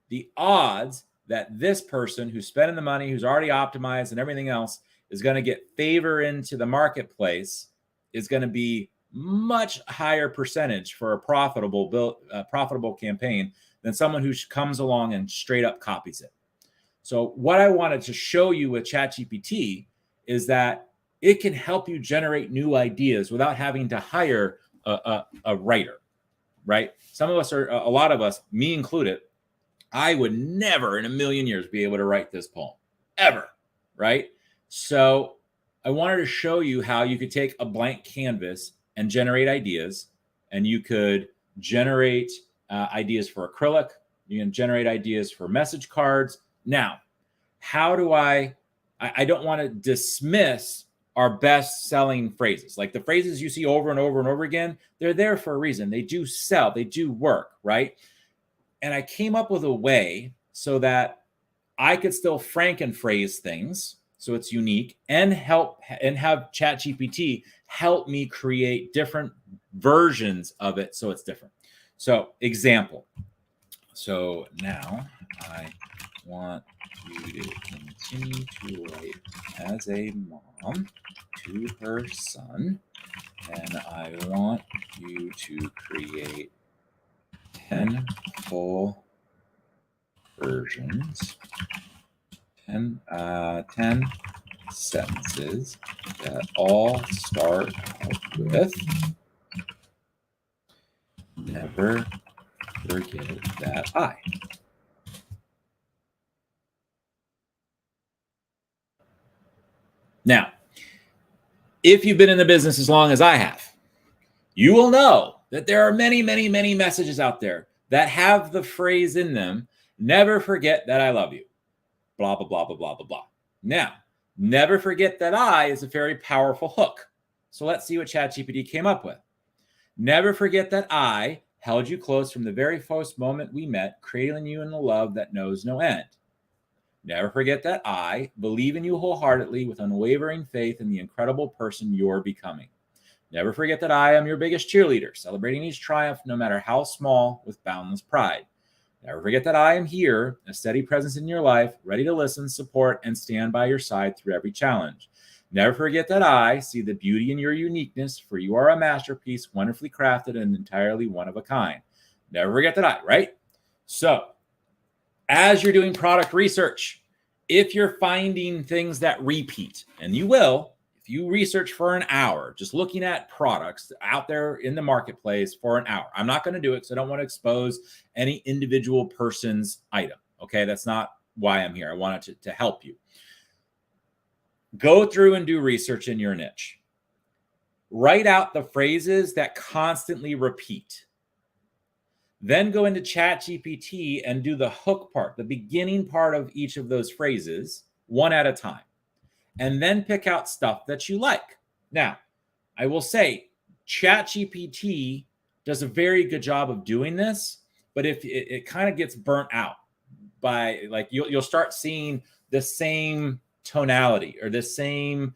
The odds that this person who's spending the money, who's already optimized and everything else, is going to get favor into the marketplace is going to be much higher percentage for a profitable campaign than someone who comes along and straight up copies it. So what I wanted to show you with ChatGPT is that it can help you generate new ideas without having to hire a writer, right? Some of us are, a lot of us, me included, I would never in a million years be able to write this poem, ever, right? So I wanted to show you how you could take a blank canvas and generate ideas, and you could generate ideas for acrylic. You can generate ideas for message cards. Now, how do I don't want to dismiss our best selling phrases. Like the phrases you see over and over and over again, they're there for a reason. They do sell, they do work, right? And I came up with a way so that I could still frankenphrase things so it's unique and have ChatGPT help me create different versions of it so it's different. So example. So now I want you to continue to write as a mom to her son, and I want you to create 10 full versions, 10 sentences that all start out with never forget that I. Now, if you've been in the business as long as I have, you will know that there are many, many, many messages out there that have the phrase in them, never forget that I love you, blah, blah, blah, blah, blah, blah, blah. Now, never forget that I is a very powerful hook. So let's see what ChatGPT came up with. Never forget that I held you close from the very first moment we met, cradling you in the love that knows no end. Never forget that I believe in you wholeheartedly with unwavering faith in the incredible person you're becoming. Never forget that I am your biggest cheerleader, celebrating each triumph, no matter how small, with boundless pride. Never forget that I am here, a steady presence in your life, ready to listen, support, and stand by your side through every challenge. Never forget that I see the beauty in your uniqueness, for you are a masterpiece, wonderfully crafted and entirely one of a kind. Never forget that I, right? So, as you're doing product research, if you're finding things that repeat, and you will, if you research for an hour, just looking at products out there in the marketplace for an hour, I'm not going to do it because I don't want to expose any individual person's item. Okay, that's not why I'm here. I wanted to help you. Go through and do research in your niche. Write out the phrases that constantly repeat. Then go into ChatGPT and do the hook part, the beginning part of each of those phrases, one at a time. And then pick out stuff that you like. Now, I will say ChatGPT does a very good job of doing this, but if it kind of gets burnt out by, like, you'll start seeing the same tonality or the same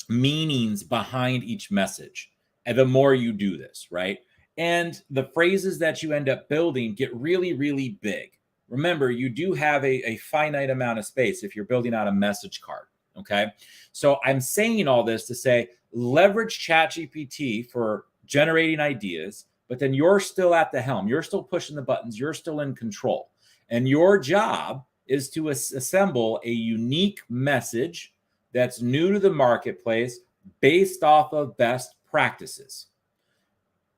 meanings behind each message. And the more you do this, right? And the phrases that you end up building get really, really big. Remember, you do have a finite amount of space if you're building out a message card, okay? So I'm saying all this to say, leverage ChatGPT for generating ideas, but then you're still at the helm. You're still pushing the buttons. You're still in control. And your job is to assemble a unique message that's new to the marketplace based off of best practices.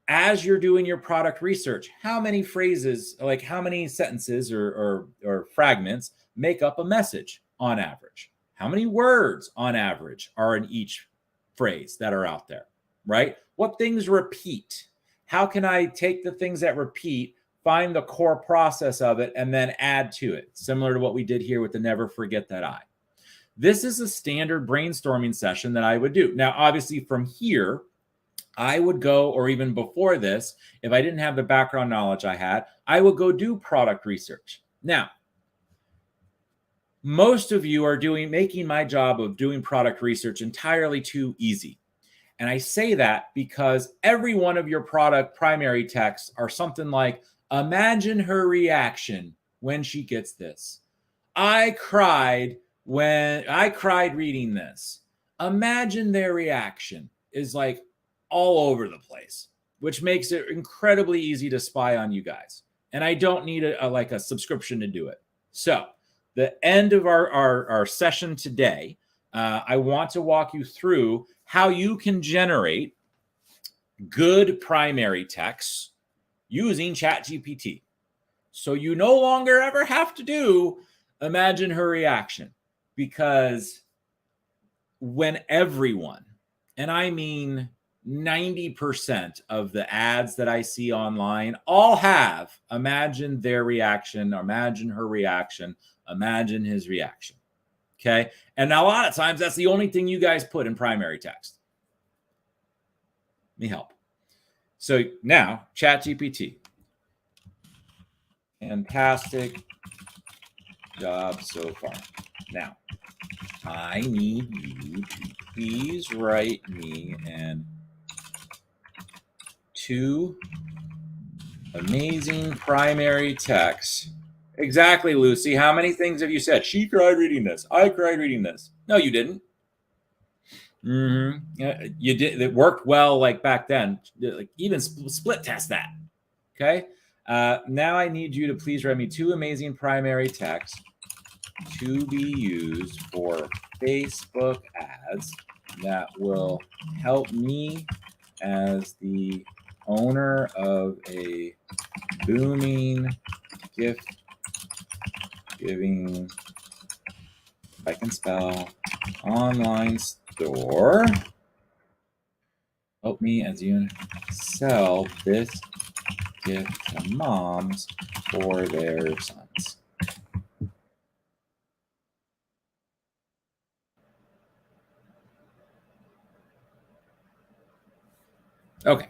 as you're doing your product research, how many phrases, like how many sentences or fragments make up a message on average? How many words on average are in each phrase that are out there, right? What things repeat? How can I take the things that repeat, find the core process of it, and then add to it? Similar to what we did here with the never forget that I. This is a standard brainstorming session that I would do. Now, obviously from here, I would go, or even before this, if I didn't have the background knowledge I had, I would go do product research. Now, most of you are making my job of doing product research entirely too easy. And I say that because every one of your product primary texts are something like, imagine her reaction when she gets this. I cried reading this. Imagine their reaction is like all over the place, which makes it incredibly easy to spy on you guys. And I don't need a subscription to do it. So the end of our session today, I want to walk you through how you can generate good primary texts using ChatGPT. So you no longer ever have to do imagine her reaction, because when everyone, and I mean 90% of the ads that I see online all have imagine their reaction, imagine her reaction, imagine his reaction. Okay. And now a lot of times that's the only thing you guys put in primary text. Let me help. So now ChatGPT. Fantastic job so far. Now, I need you to please write me in 2 amazing primary texts. Exactly, Lucy. How many things have you said? She cried reading this. I cried reading this. No, you didn't. You did. It worked well, like back then. Like even split test that. Okay. Now I need you to please write me 2 amazing primary texts to be used for Facebook ads that will help me as the owner of a booming gift giving, if I can spell, online store. Help me as you sell this gift to moms for their sons. Okay.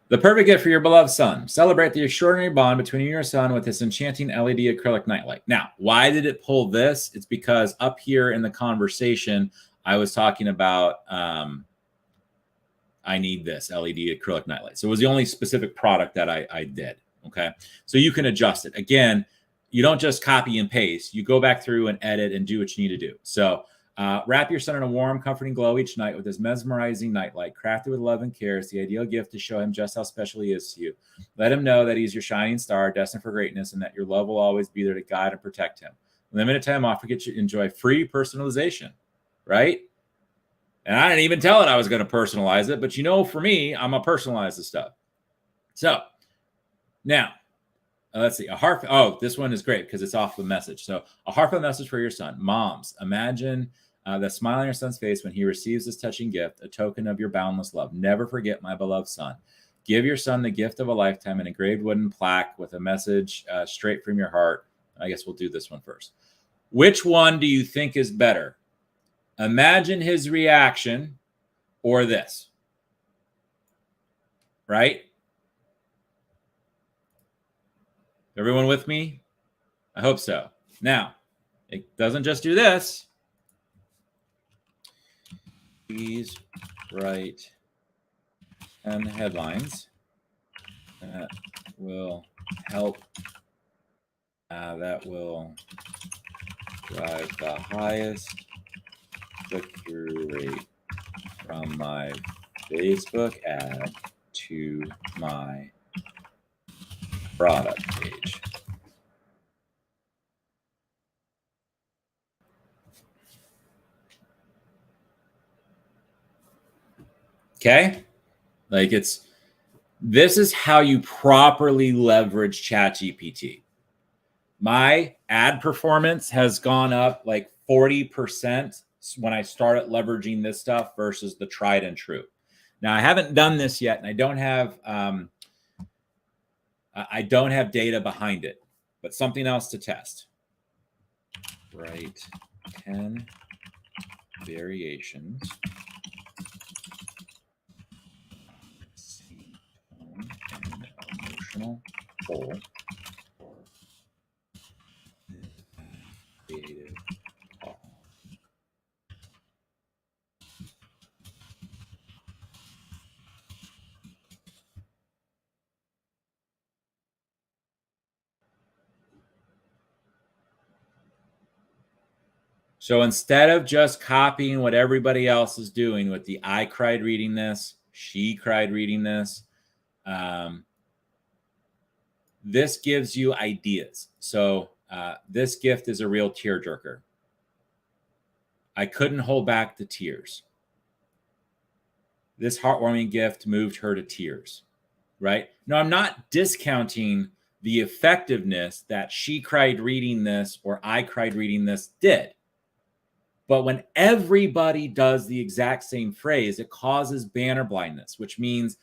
The perfect gift for your beloved son. Celebrate the extraordinary bond between you and your son with this enchanting LED acrylic nightlight. Now, why did it pull this? It's because up here in the conversation, I was talking about I need this LED acrylic nightlight. So it was the only specific product that I did. Okay. So you can adjust it. Again, you don't just copy and paste. You go back through and edit and do what you need to do. So wrap your son in a warm, comforting glow each night with this mesmerizing nightlight, crafted with love and care. It's the ideal gift to show him just how special he is to you. Let him know that he's your shining star, destined for greatness, and that your love will always be there to guide and protect him. Limited time offer gets you to enjoy free personalization, right? And I didn't even tell it I was going to personalize it, but you know, for me, I'm going to personalize the stuff. So now, let's see. This one is great because it's off the message. So a heartfelt message for your son. Moms, imagine the smile on your son's face when he receives this touching gift, a token of your boundless love. Never forget, my beloved son. Give your son the gift of a lifetime, an engraved wooden plaque with a message straight from your heart. I guess we'll do this one first. Which one do you think is better? Imagine his reaction or this? Right? Everyone with me? I hope so. Now, it doesn't just do this. Please write 10 headlines that will help, that will drive the highest click-through rate from my Facebook ad to my product page. Okay. Like this is how you properly leverage ChatGPT. My ad performance has gone up like 40% when I started leveraging this stuff versus the tried and true. Now I haven't done this yet, and I don't have data behind it, but something else to test. Write 10 variations and emotional pull creative call. So instead of just copying what everybody else is doing with the I cried reading this, she cried reading this, this gives you ideas. So this gift is a real tearjerker. I couldn't hold back the tears. This heartwarming gift moved her to tears, right? No, I'm not discounting the effectiveness that she cried reading this or I cried reading this did. But when everybody does the exact same phrase, it causes banner blindness, which means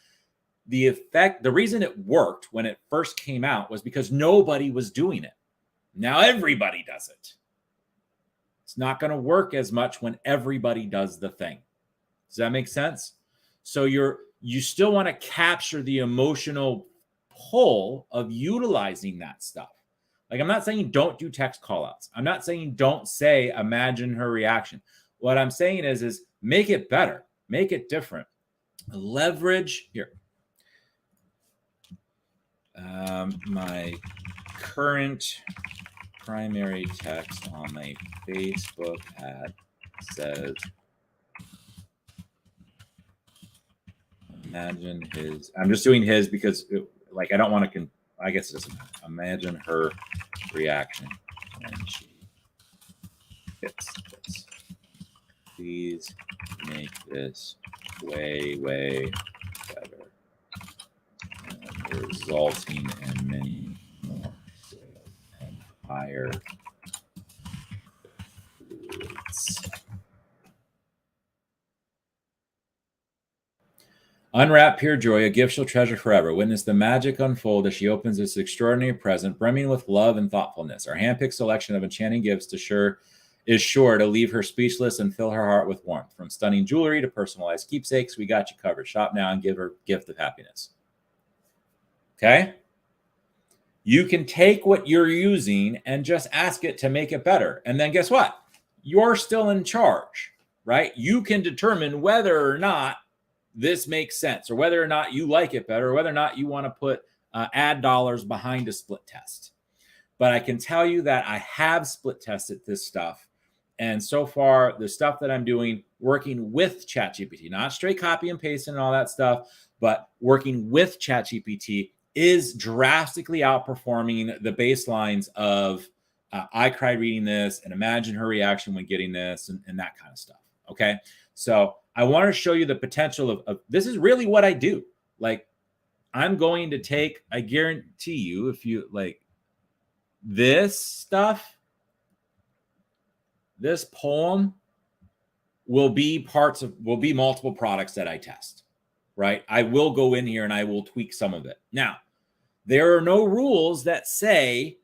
the reason it worked when it first came out was because nobody was doing it. Now everybody does it. It's not going to work as much when everybody does the thing. Does that make sense? So you still want to capture the emotional pull of utilizing that stuff. Like, I'm not saying don't do text callouts. I'm not saying don't say imagine her reaction. What I'm saying is make it better, make it different. Leverage here. My current primary text on my Facebook ad says, imagine his, I'm just doing his because like, I don't want to, I guess it doesn't matter. Imagine her reaction when she hits this. Please make this way, way better, and resulting in many more and higher rates. Unwrap pure joy, a gift she'll treasure forever. Witness the magic unfold as she opens this extraordinary present, brimming with love and thoughtfulness. Our handpicked selection of enchanting gifts is sure to leave her speechless and fill her heart with warmth. From stunning jewelry to personalized keepsakes, we got you covered. Shop now and give her a gift of happiness. Okay? You can take what you're using and just ask it to make it better. And then guess what? You're still in charge, right? You can determine whether or not this makes sense, or whether or not you like it better, or whether or not you want to put ad dollars behind a split test. But I can tell you that I have split tested this stuff. And so far, the stuff that I'm doing, working with ChatGPT, not straight copy and paste and all that stuff, but working with ChatGPT is drastically outperforming the baselines of I cried reading this and imagine her reaction when getting this and that kind of stuff. Okay. So I want to show you the potential of this is really what I do. Like, I'm going to take, I guarantee you, if you like this stuff, this poem will be multiple products that I test, right? I will go in here and I will tweak some of it. Now, there are no rules that say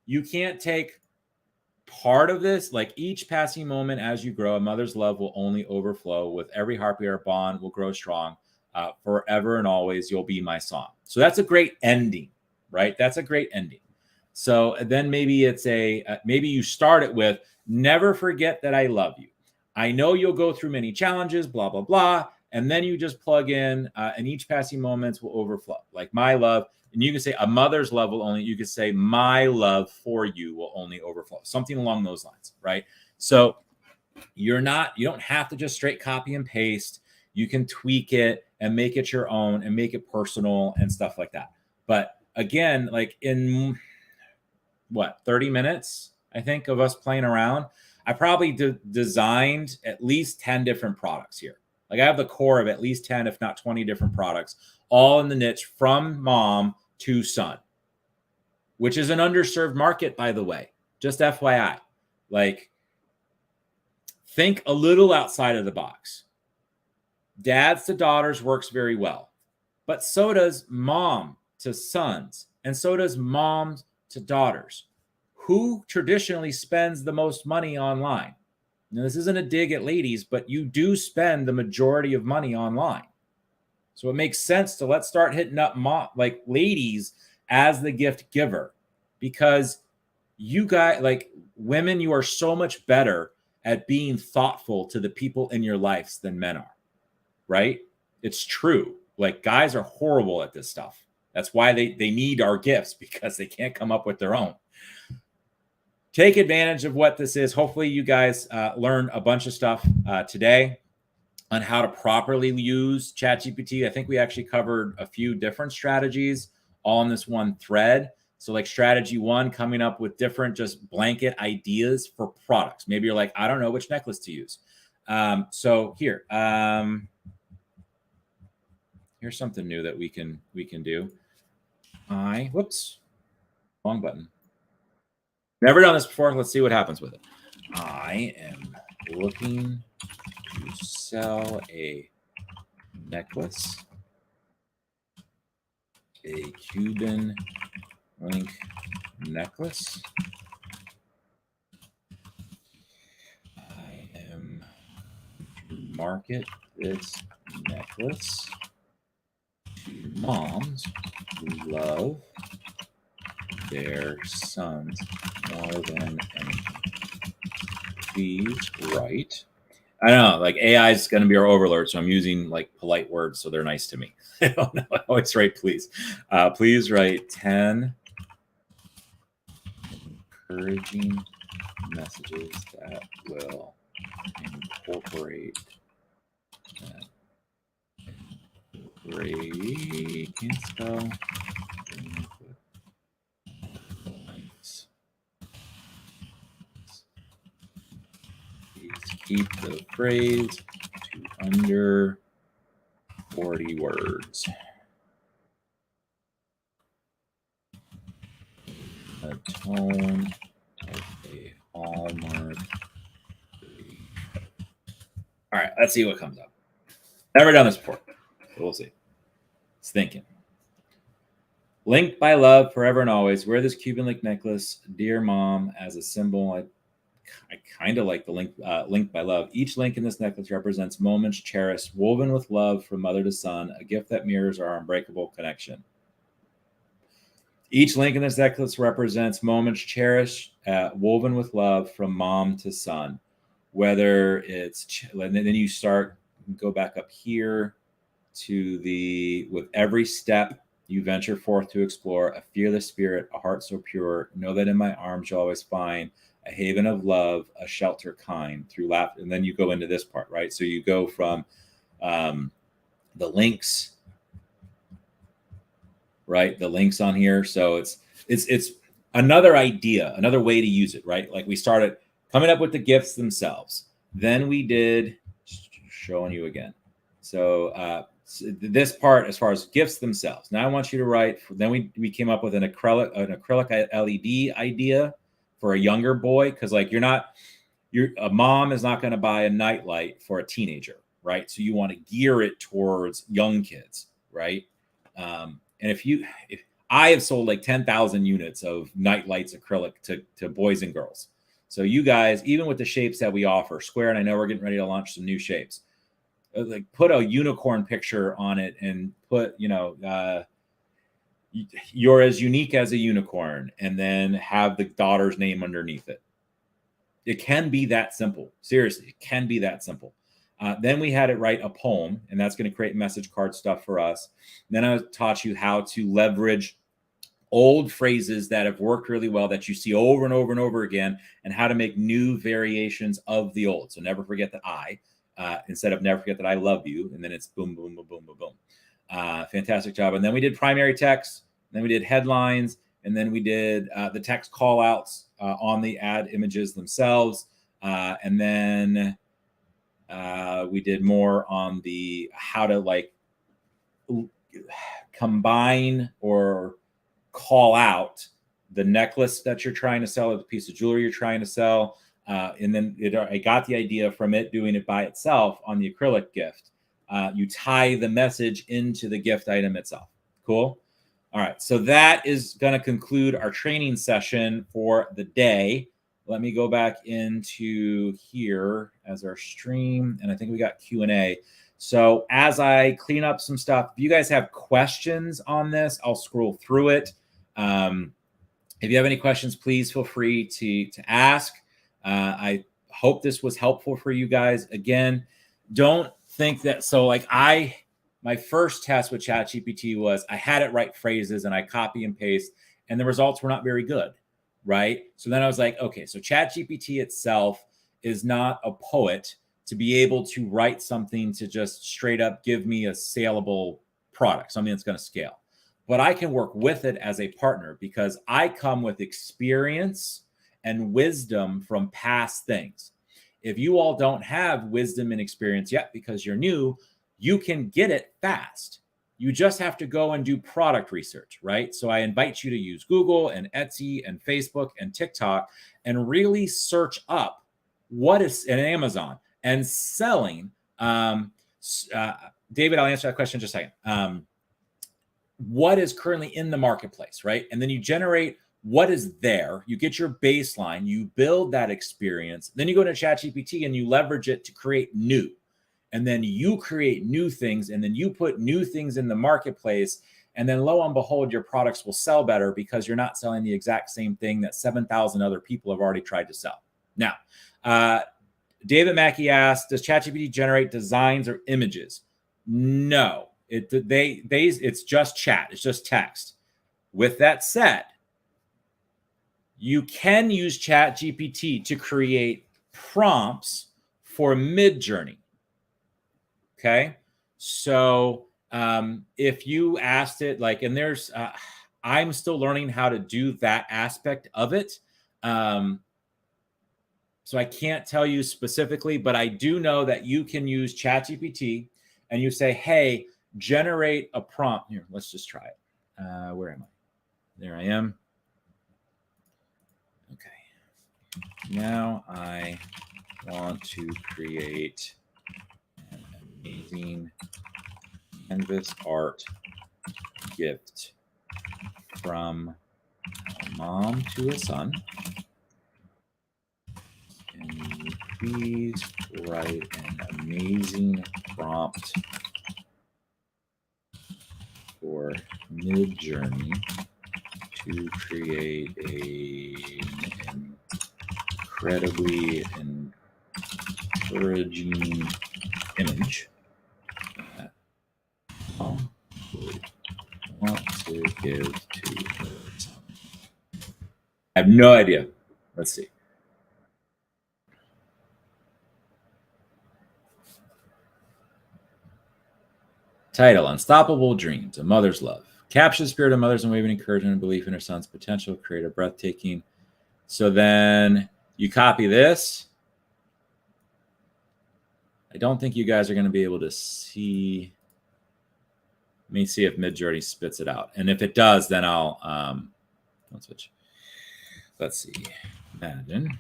you can't take part of this, like each passing moment as you grow, a mother's love will only overflow. With every heart our bond will grow strong. Forever and always, you'll be my song. So that's a great ending, right? That's a great ending. So then maybe it's maybe you start it with, never forget that I love you. I know you'll go through many challenges, blah, blah, blah. And then you just plug in, and each passing moments will overflow. Like my love. And you can say a mother's love will only, you could say my love for you will only overflow. Something along those lines, right? So you don't have to just straight copy and paste. You can tweak it and make it your own and make it personal and stuff like that. But again, like in 30 minutes, I think, of us playing around, I probably designed at least 10 different products here. Like I have the core of at least 10, if not 20 different products, all in the niche from mom to son, which is an underserved market, by the way, just FYI. Like, think a little outside of the box. Dads to daughters works very well, but so does mom to sons, and so does moms to daughters. Who traditionally spends the most money online? Now, this isn't a dig at ladies, but you do spend the majority of money online. So it makes sense to let's start hitting up like ladies as the gift giver, because you guys, like women, you are so much better at being thoughtful to the people in your lives than men are, right? It's true. Like guys are horrible at this stuff. That's why they need our gifts, because they can't come up with their own. Take advantage of what this is. Hopefully you guys learned a bunch of stuff today on how to properly use ChatGPT. I think we actually covered a few different strategies all in this one thread. So like strategy 1, coming up with different just blanket ideas for products. Maybe you're like, I don't know which necklace to use. So here, here's something new that we can do. Whoops, wrong button. Never done this before. Let's see what happens with it. I am looking to sell a necklace, a Cuban link necklace. I am to market this necklace to moms who love their sons more than anything. Please write. I don't know, like AI is going to be our overlord, so I'm using like polite words so they're nice to me. I don't know. I always write please. Please write 10 encouraging messages that will incorporate can't spell. Keep the phrase to under 40 words. A tone of a hallmark. All right, let's see what comes up. Never done this before, but we'll see. It's thinking. Linked by love forever and always. Wear this Cuban link necklace, dear mom, as a symbol. I kind of like the linked by love. Each link in this necklace represents moments cherished, woven with love from mother to son, a gift that mirrors our unbreakable connection. Each link in this necklace represents moments cherished, woven with love from mom to son. Whether it's, and then you go back up here to with every step you venture forth to explore, a fearless spirit, a heart so pure, know that in my arms you'll always find a haven of love, a shelter kind through laughter. And then you go into this part, right? So you go from the links, right? The links on here. So it's another idea, another way to use it, right? Like we started coming up with the gifts themselves. Then we did, showing you again. So this part, as far as gifts themselves. Now I want you to write, then we came up with an acrylic LED idea for a younger boy, because like a mom is not going to buy a nightlight for a teenager, right? So you want to gear it towards young kids, right? And if I have sold like 10,000 units of nightlights acrylic to boys and girls. So you guys, even with the shapes that we offer, square, and I know we're getting ready to launch some new shapes, like put a unicorn picture on it and put, you're as unique as a unicorn, and then have the daughter's name underneath it. It can be that simple. Seriously, it can be that simple. Then we had it write a poem, and that's going to create message card stuff for us. Then I taught you how to leverage old phrases that have worked really well that you see over and over and over again, and how to make new variations of the old. So never forget the I, instead of never forget that I love you. And then it's boom, boom, boom, boom, boom, boom. Fantastic job. And then we did primary text, then we did headlines, and then we did the text call outs on the ad images themselves. And then We did more on the how to like combine or call out the necklace that you're trying to sell or the piece of jewelry you're trying to sell. And then I got the idea from it doing it by itself on the acrylic gift. You tie the message into the gift item itself. Cool. All right. So that is going to conclude our training session for the day. Let me go back into here as our stream. And I think we got Q&A. So as I clean up some stuff, if you guys have questions on this, I'll scroll through it. If you have any questions, please feel free to ask. I hope this was helpful for you guys. Again, don't think that, so like my first test with ChatGPT was I had it write phrases and I copy and paste and the results were not very good, right? So then I was like, okay, so ChatGPT itself is not a poet to be able to write something to just straight up give me a saleable product, something that's going to scale. But I can work with it as a partner because I come with experience and wisdom from past things. If you all don't have wisdom and experience yet because you're new, you can get it fast. You just have to go and do product research, right? So I invite you to use Google and Etsy and Facebook and TikTok and really search up what is in Amazon and selling. David, I'll answer that question in just a second. What is currently in the marketplace, right? And then you generate what is there. You get your baseline, you build that experience. Then you go to ChatGPT and you leverage it to create new. And then you create new things and then you put new things in the marketplace. And then lo and behold, your products will sell better because you're not selling the exact same thing that 7,000 other people have already tried to sell. Now, David Mackey asked, does ChatGPT generate designs or images? No. It's just chat. It's just text. With that said, you can use ChatGPT to create prompts for Midjourney. Okay, so if you asked it, like, and there's, I'm still learning how to do that aspect of it. So I can't tell you specifically, but I do know that you can use ChatGPT and you say, hey, generate a prompt. Here, let's just try it. Where am I? There I am. Okay. Now I want to create an amazing canvas art gift from a mom to a son. Can you please write an amazing prompt for Midjourney to create an incredibly encouraging image that mom would want to give to her son? I have no idea. Let's see. Title, Unstoppable Dreams, A Mother's Love. Capture the spirit of mothers and wave an encouragement and belief in her son's potential, create a breathtaking. So then you copy this. I don't think you guys are going to be able to see. Let me see if Midjourney spits it out. And if it does, then I'll switch. Let's see. Imagine.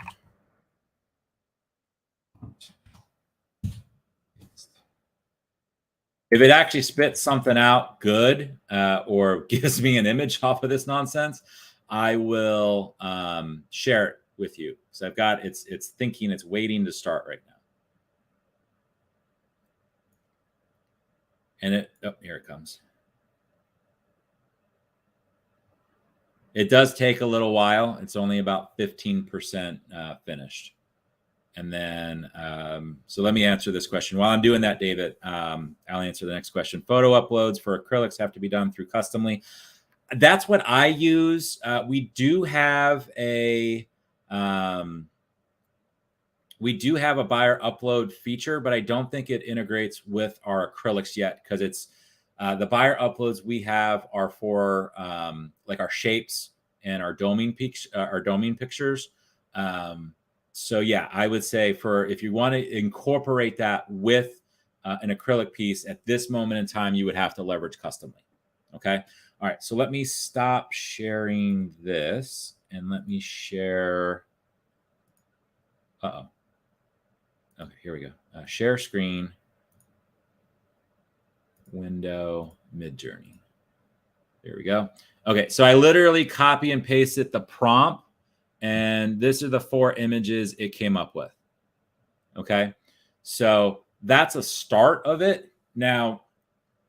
If it actually spits something out good or gives me an image off of this nonsense, I will share it with you. So I've got it's thinking, it's waiting to start right now. And here it comes. It does take a little while. It's only about 15% finished. And then, so let me answer this question. While I'm doing that, David, I'll answer the next question. Photo uploads for acrylics have to be done through Customly. That's what I use. We do have a buyer upload feature, but I don't think it integrates with our acrylics yet because it's the buyer uploads we have are for like our shapes and our domain pictures. So yeah, I would say if you want to incorporate that with an acrylic piece at this moment in time, you would have to leverage customly. Okay. All right. So let me stop sharing this and let me share. Uh-oh. Okay, here we go. Share screen, window, Midjourney. There we go. Okay, so I literally copy and pasted the prompt, and these are the 4 images it came up with. Okay, so that's a start of it. Now,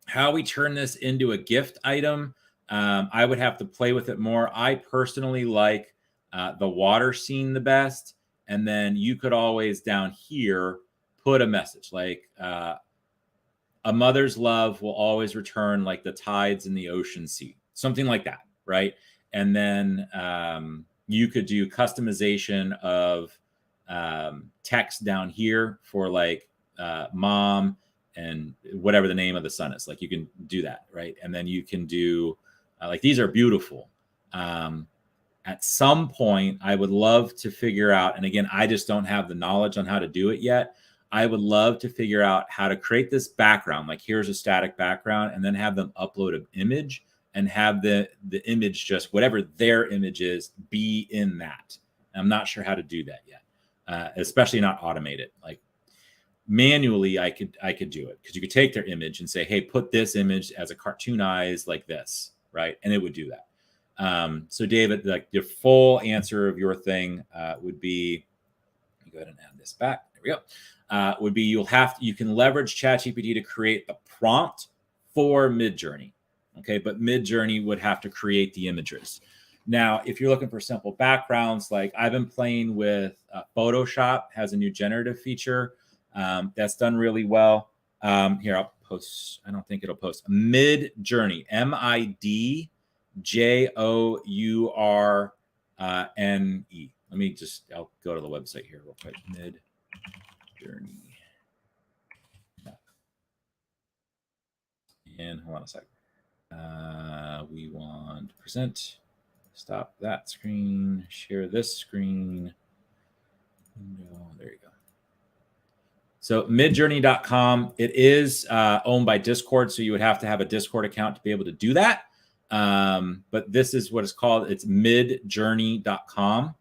how we turn this into a gift item, I would have to play with it more. I personally like the water scene the best. And then you could always down here put a message like a mother's love will always return like the tides in the ocean sea, something like that, right? And then you could do customization of text down here for like mom and whatever the name of the son is. Like you can do that, right? And then you can do like these are beautiful. At some point, I would love to figure out, and again, I just don't have the knowledge on how to do it yet. I would love to figure out how to create this background. Like here's a static background, and then have them upload an image and have the image, just whatever their image is, be in that. I'm not sure how to do that yet, especially not automate it. Like manually, I could do it because you could take their image and say, hey, put this image as a cartoon eyes like this, right? And it would do that. So David, like the full answer of your thing would be, let me go ahead and add this back. There we go. Would be you can leverage ChatGPT to create the prompt for Midjourney. Okay, but Midjourney would have to create the images. Now, if you're looking for simple backgrounds, like I've been playing with Photoshop, has a new generative feature that's done really well. Here, I'll post. I don't think it'll post. Midjourney, MIDJOURNE. Let me I'll go to the website here real quick. Midjourney. And hold on a second. We want present. Stop that screen. Share this screen. No, there you go. So midjourney.com. It is owned by Discord, so you would have to have a Discord account to be able to do that. But this is what it's called. It's midjourney.com.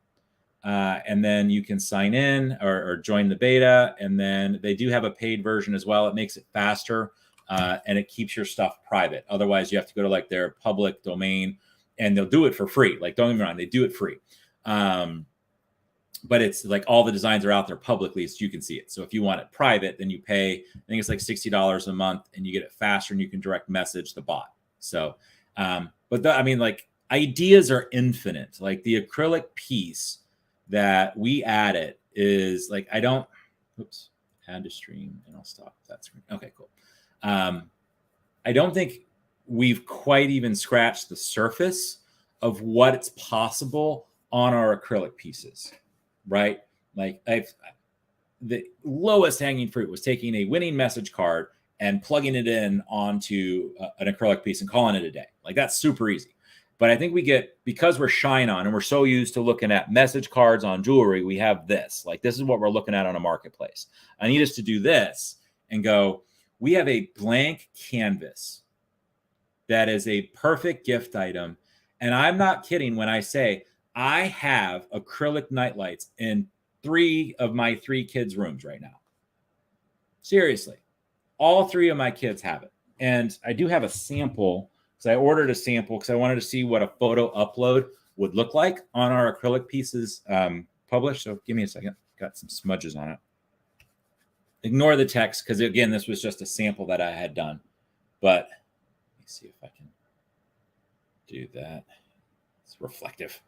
And then you can sign in or join the beta. And then they do have a paid version as well. It makes it faster and it keeps your stuff private. Otherwise, you have to go to like their public domain and they'll do it for free. Like, don't get me wrong, they do it free. But it's like all the designs are out there publicly so you can see it. So if you want it private, then you pay, I think it's like $60 a month and you get it faster and you can direct message the bot. So, I mean, like ideas are infinite. Like the acrylic piece that we added is like, oops, add to stream and I'll stop that screen. Okay, cool. I don't think we've quite even scratched the surface of what's possible on our acrylic pieces, right? Like the lowest hanging fruit was taking a winning message card and plugging it in onto an acrylic piece and calling it a day. Like that's super easy. But I think because we're ShineOn and we're so used to looking at message cards on jewelry, we have this. Like this is what we're looking at on a marketplace. I need us to do this and go, we have a blank canvas that is a perfect gift item. And I'm not kidding when I say I have acrylic nightlights in 3 of my 3 kids' rooms right now. Seriously. All 3 of my kids have it. And I do have a sample because I ordered a sample because I wanted to see what a photo upload would look like on our acrylic pieces published. So give me a second. Got some smudges on it. Ignore the text because, again, this was just a sample that I had done. But let me see if I can do that. It's reflective.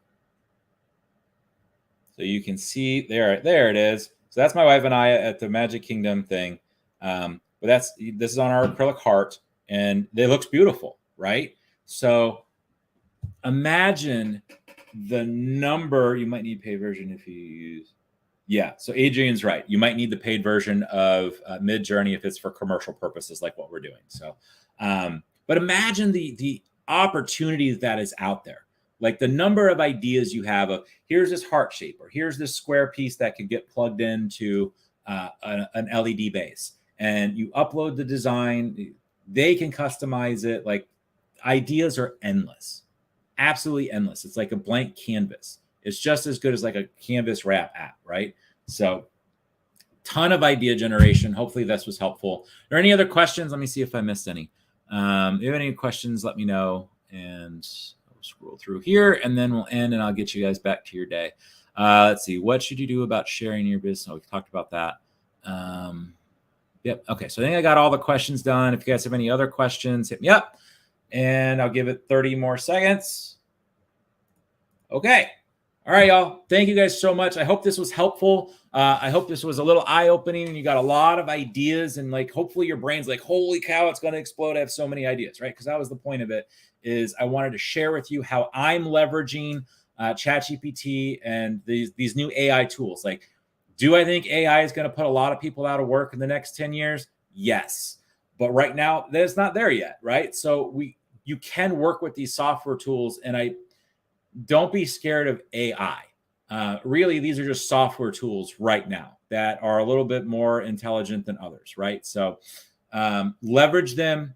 So you can see there it is. So that's my wife and I at the Magic Kingdom thing. But this is on our acrylic heart, and it looks beautiful, right? So imagine the number. You might need paid version if you use. Yeah, so Adrian's right. You might need the paid version of Midjourney if it's for commercial purposes like what we're doing. So, but imagine the opportunity that is out there. Like the number of ideas you have of here's this heart shape, or here's this square piece that could get plugged into an LED base, and you upload the design, they can customize it. Like ideas are endless, absolutely endless. It's like a blank canvas. It's just as good as like a Canvas wrap app, right? So ton of idea generation. Hopefully this was helpful. Are there any other questions? Let me see if I missed any. If you have any questions, let me know, and I'll scroll through here, and then we'll end, and I'll get you guys back to your day. Let's see. What should you do about sharing your business? Oh, we talked about that. Yep. Okay. So I think I got all the questions done. If you guys have any other questions, hit me up, and I'll give it 30 more seconds. Okay. All right, y'all. Thank you guys so much. I hope this was helpful. I hope this was a little eye-opening, and you got a lot of ideas, and like hopefully your brain's like, holy cow, it's going to explode. I have so many ideas, right? Because that was the point of it, is I wanted to share with you how I'm leveraging ChatGPT and these new AI tools. Like, do I think AI is going to put a lot of people out of work in the next 10 years? Yes. But right now, that's not there yet, right? So you can work with these software tools, and don't be scared of AI. Really, these are just software tools right now that are a little bit more intelligent than others, right? So leverage them.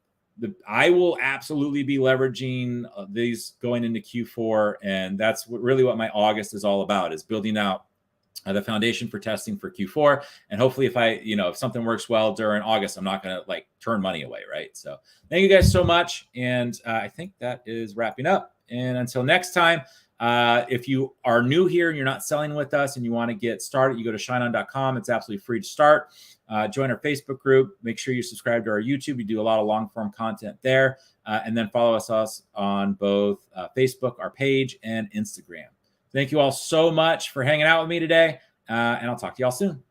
I will absolutely be leveraging these going into Q4, and that's really what my August is all about, is building out the foundation for testing for Q4. And hopefully if something works well during August, I'm not going to like turn money away, right? So thank you guys so much. And I think that is wrapping up. And until next time, if you are new here and you're not selling with us and you want to get started, you go to shineon.com. It's absolutely free to start. Join our Facebook group. Make sure you subscribe to our YouTube. We do a lot of long form content there. And then follow us on both Facebook, our page, and Instagram. Thank you all so much for hanging out with me today. And I'll talk to y'all soon.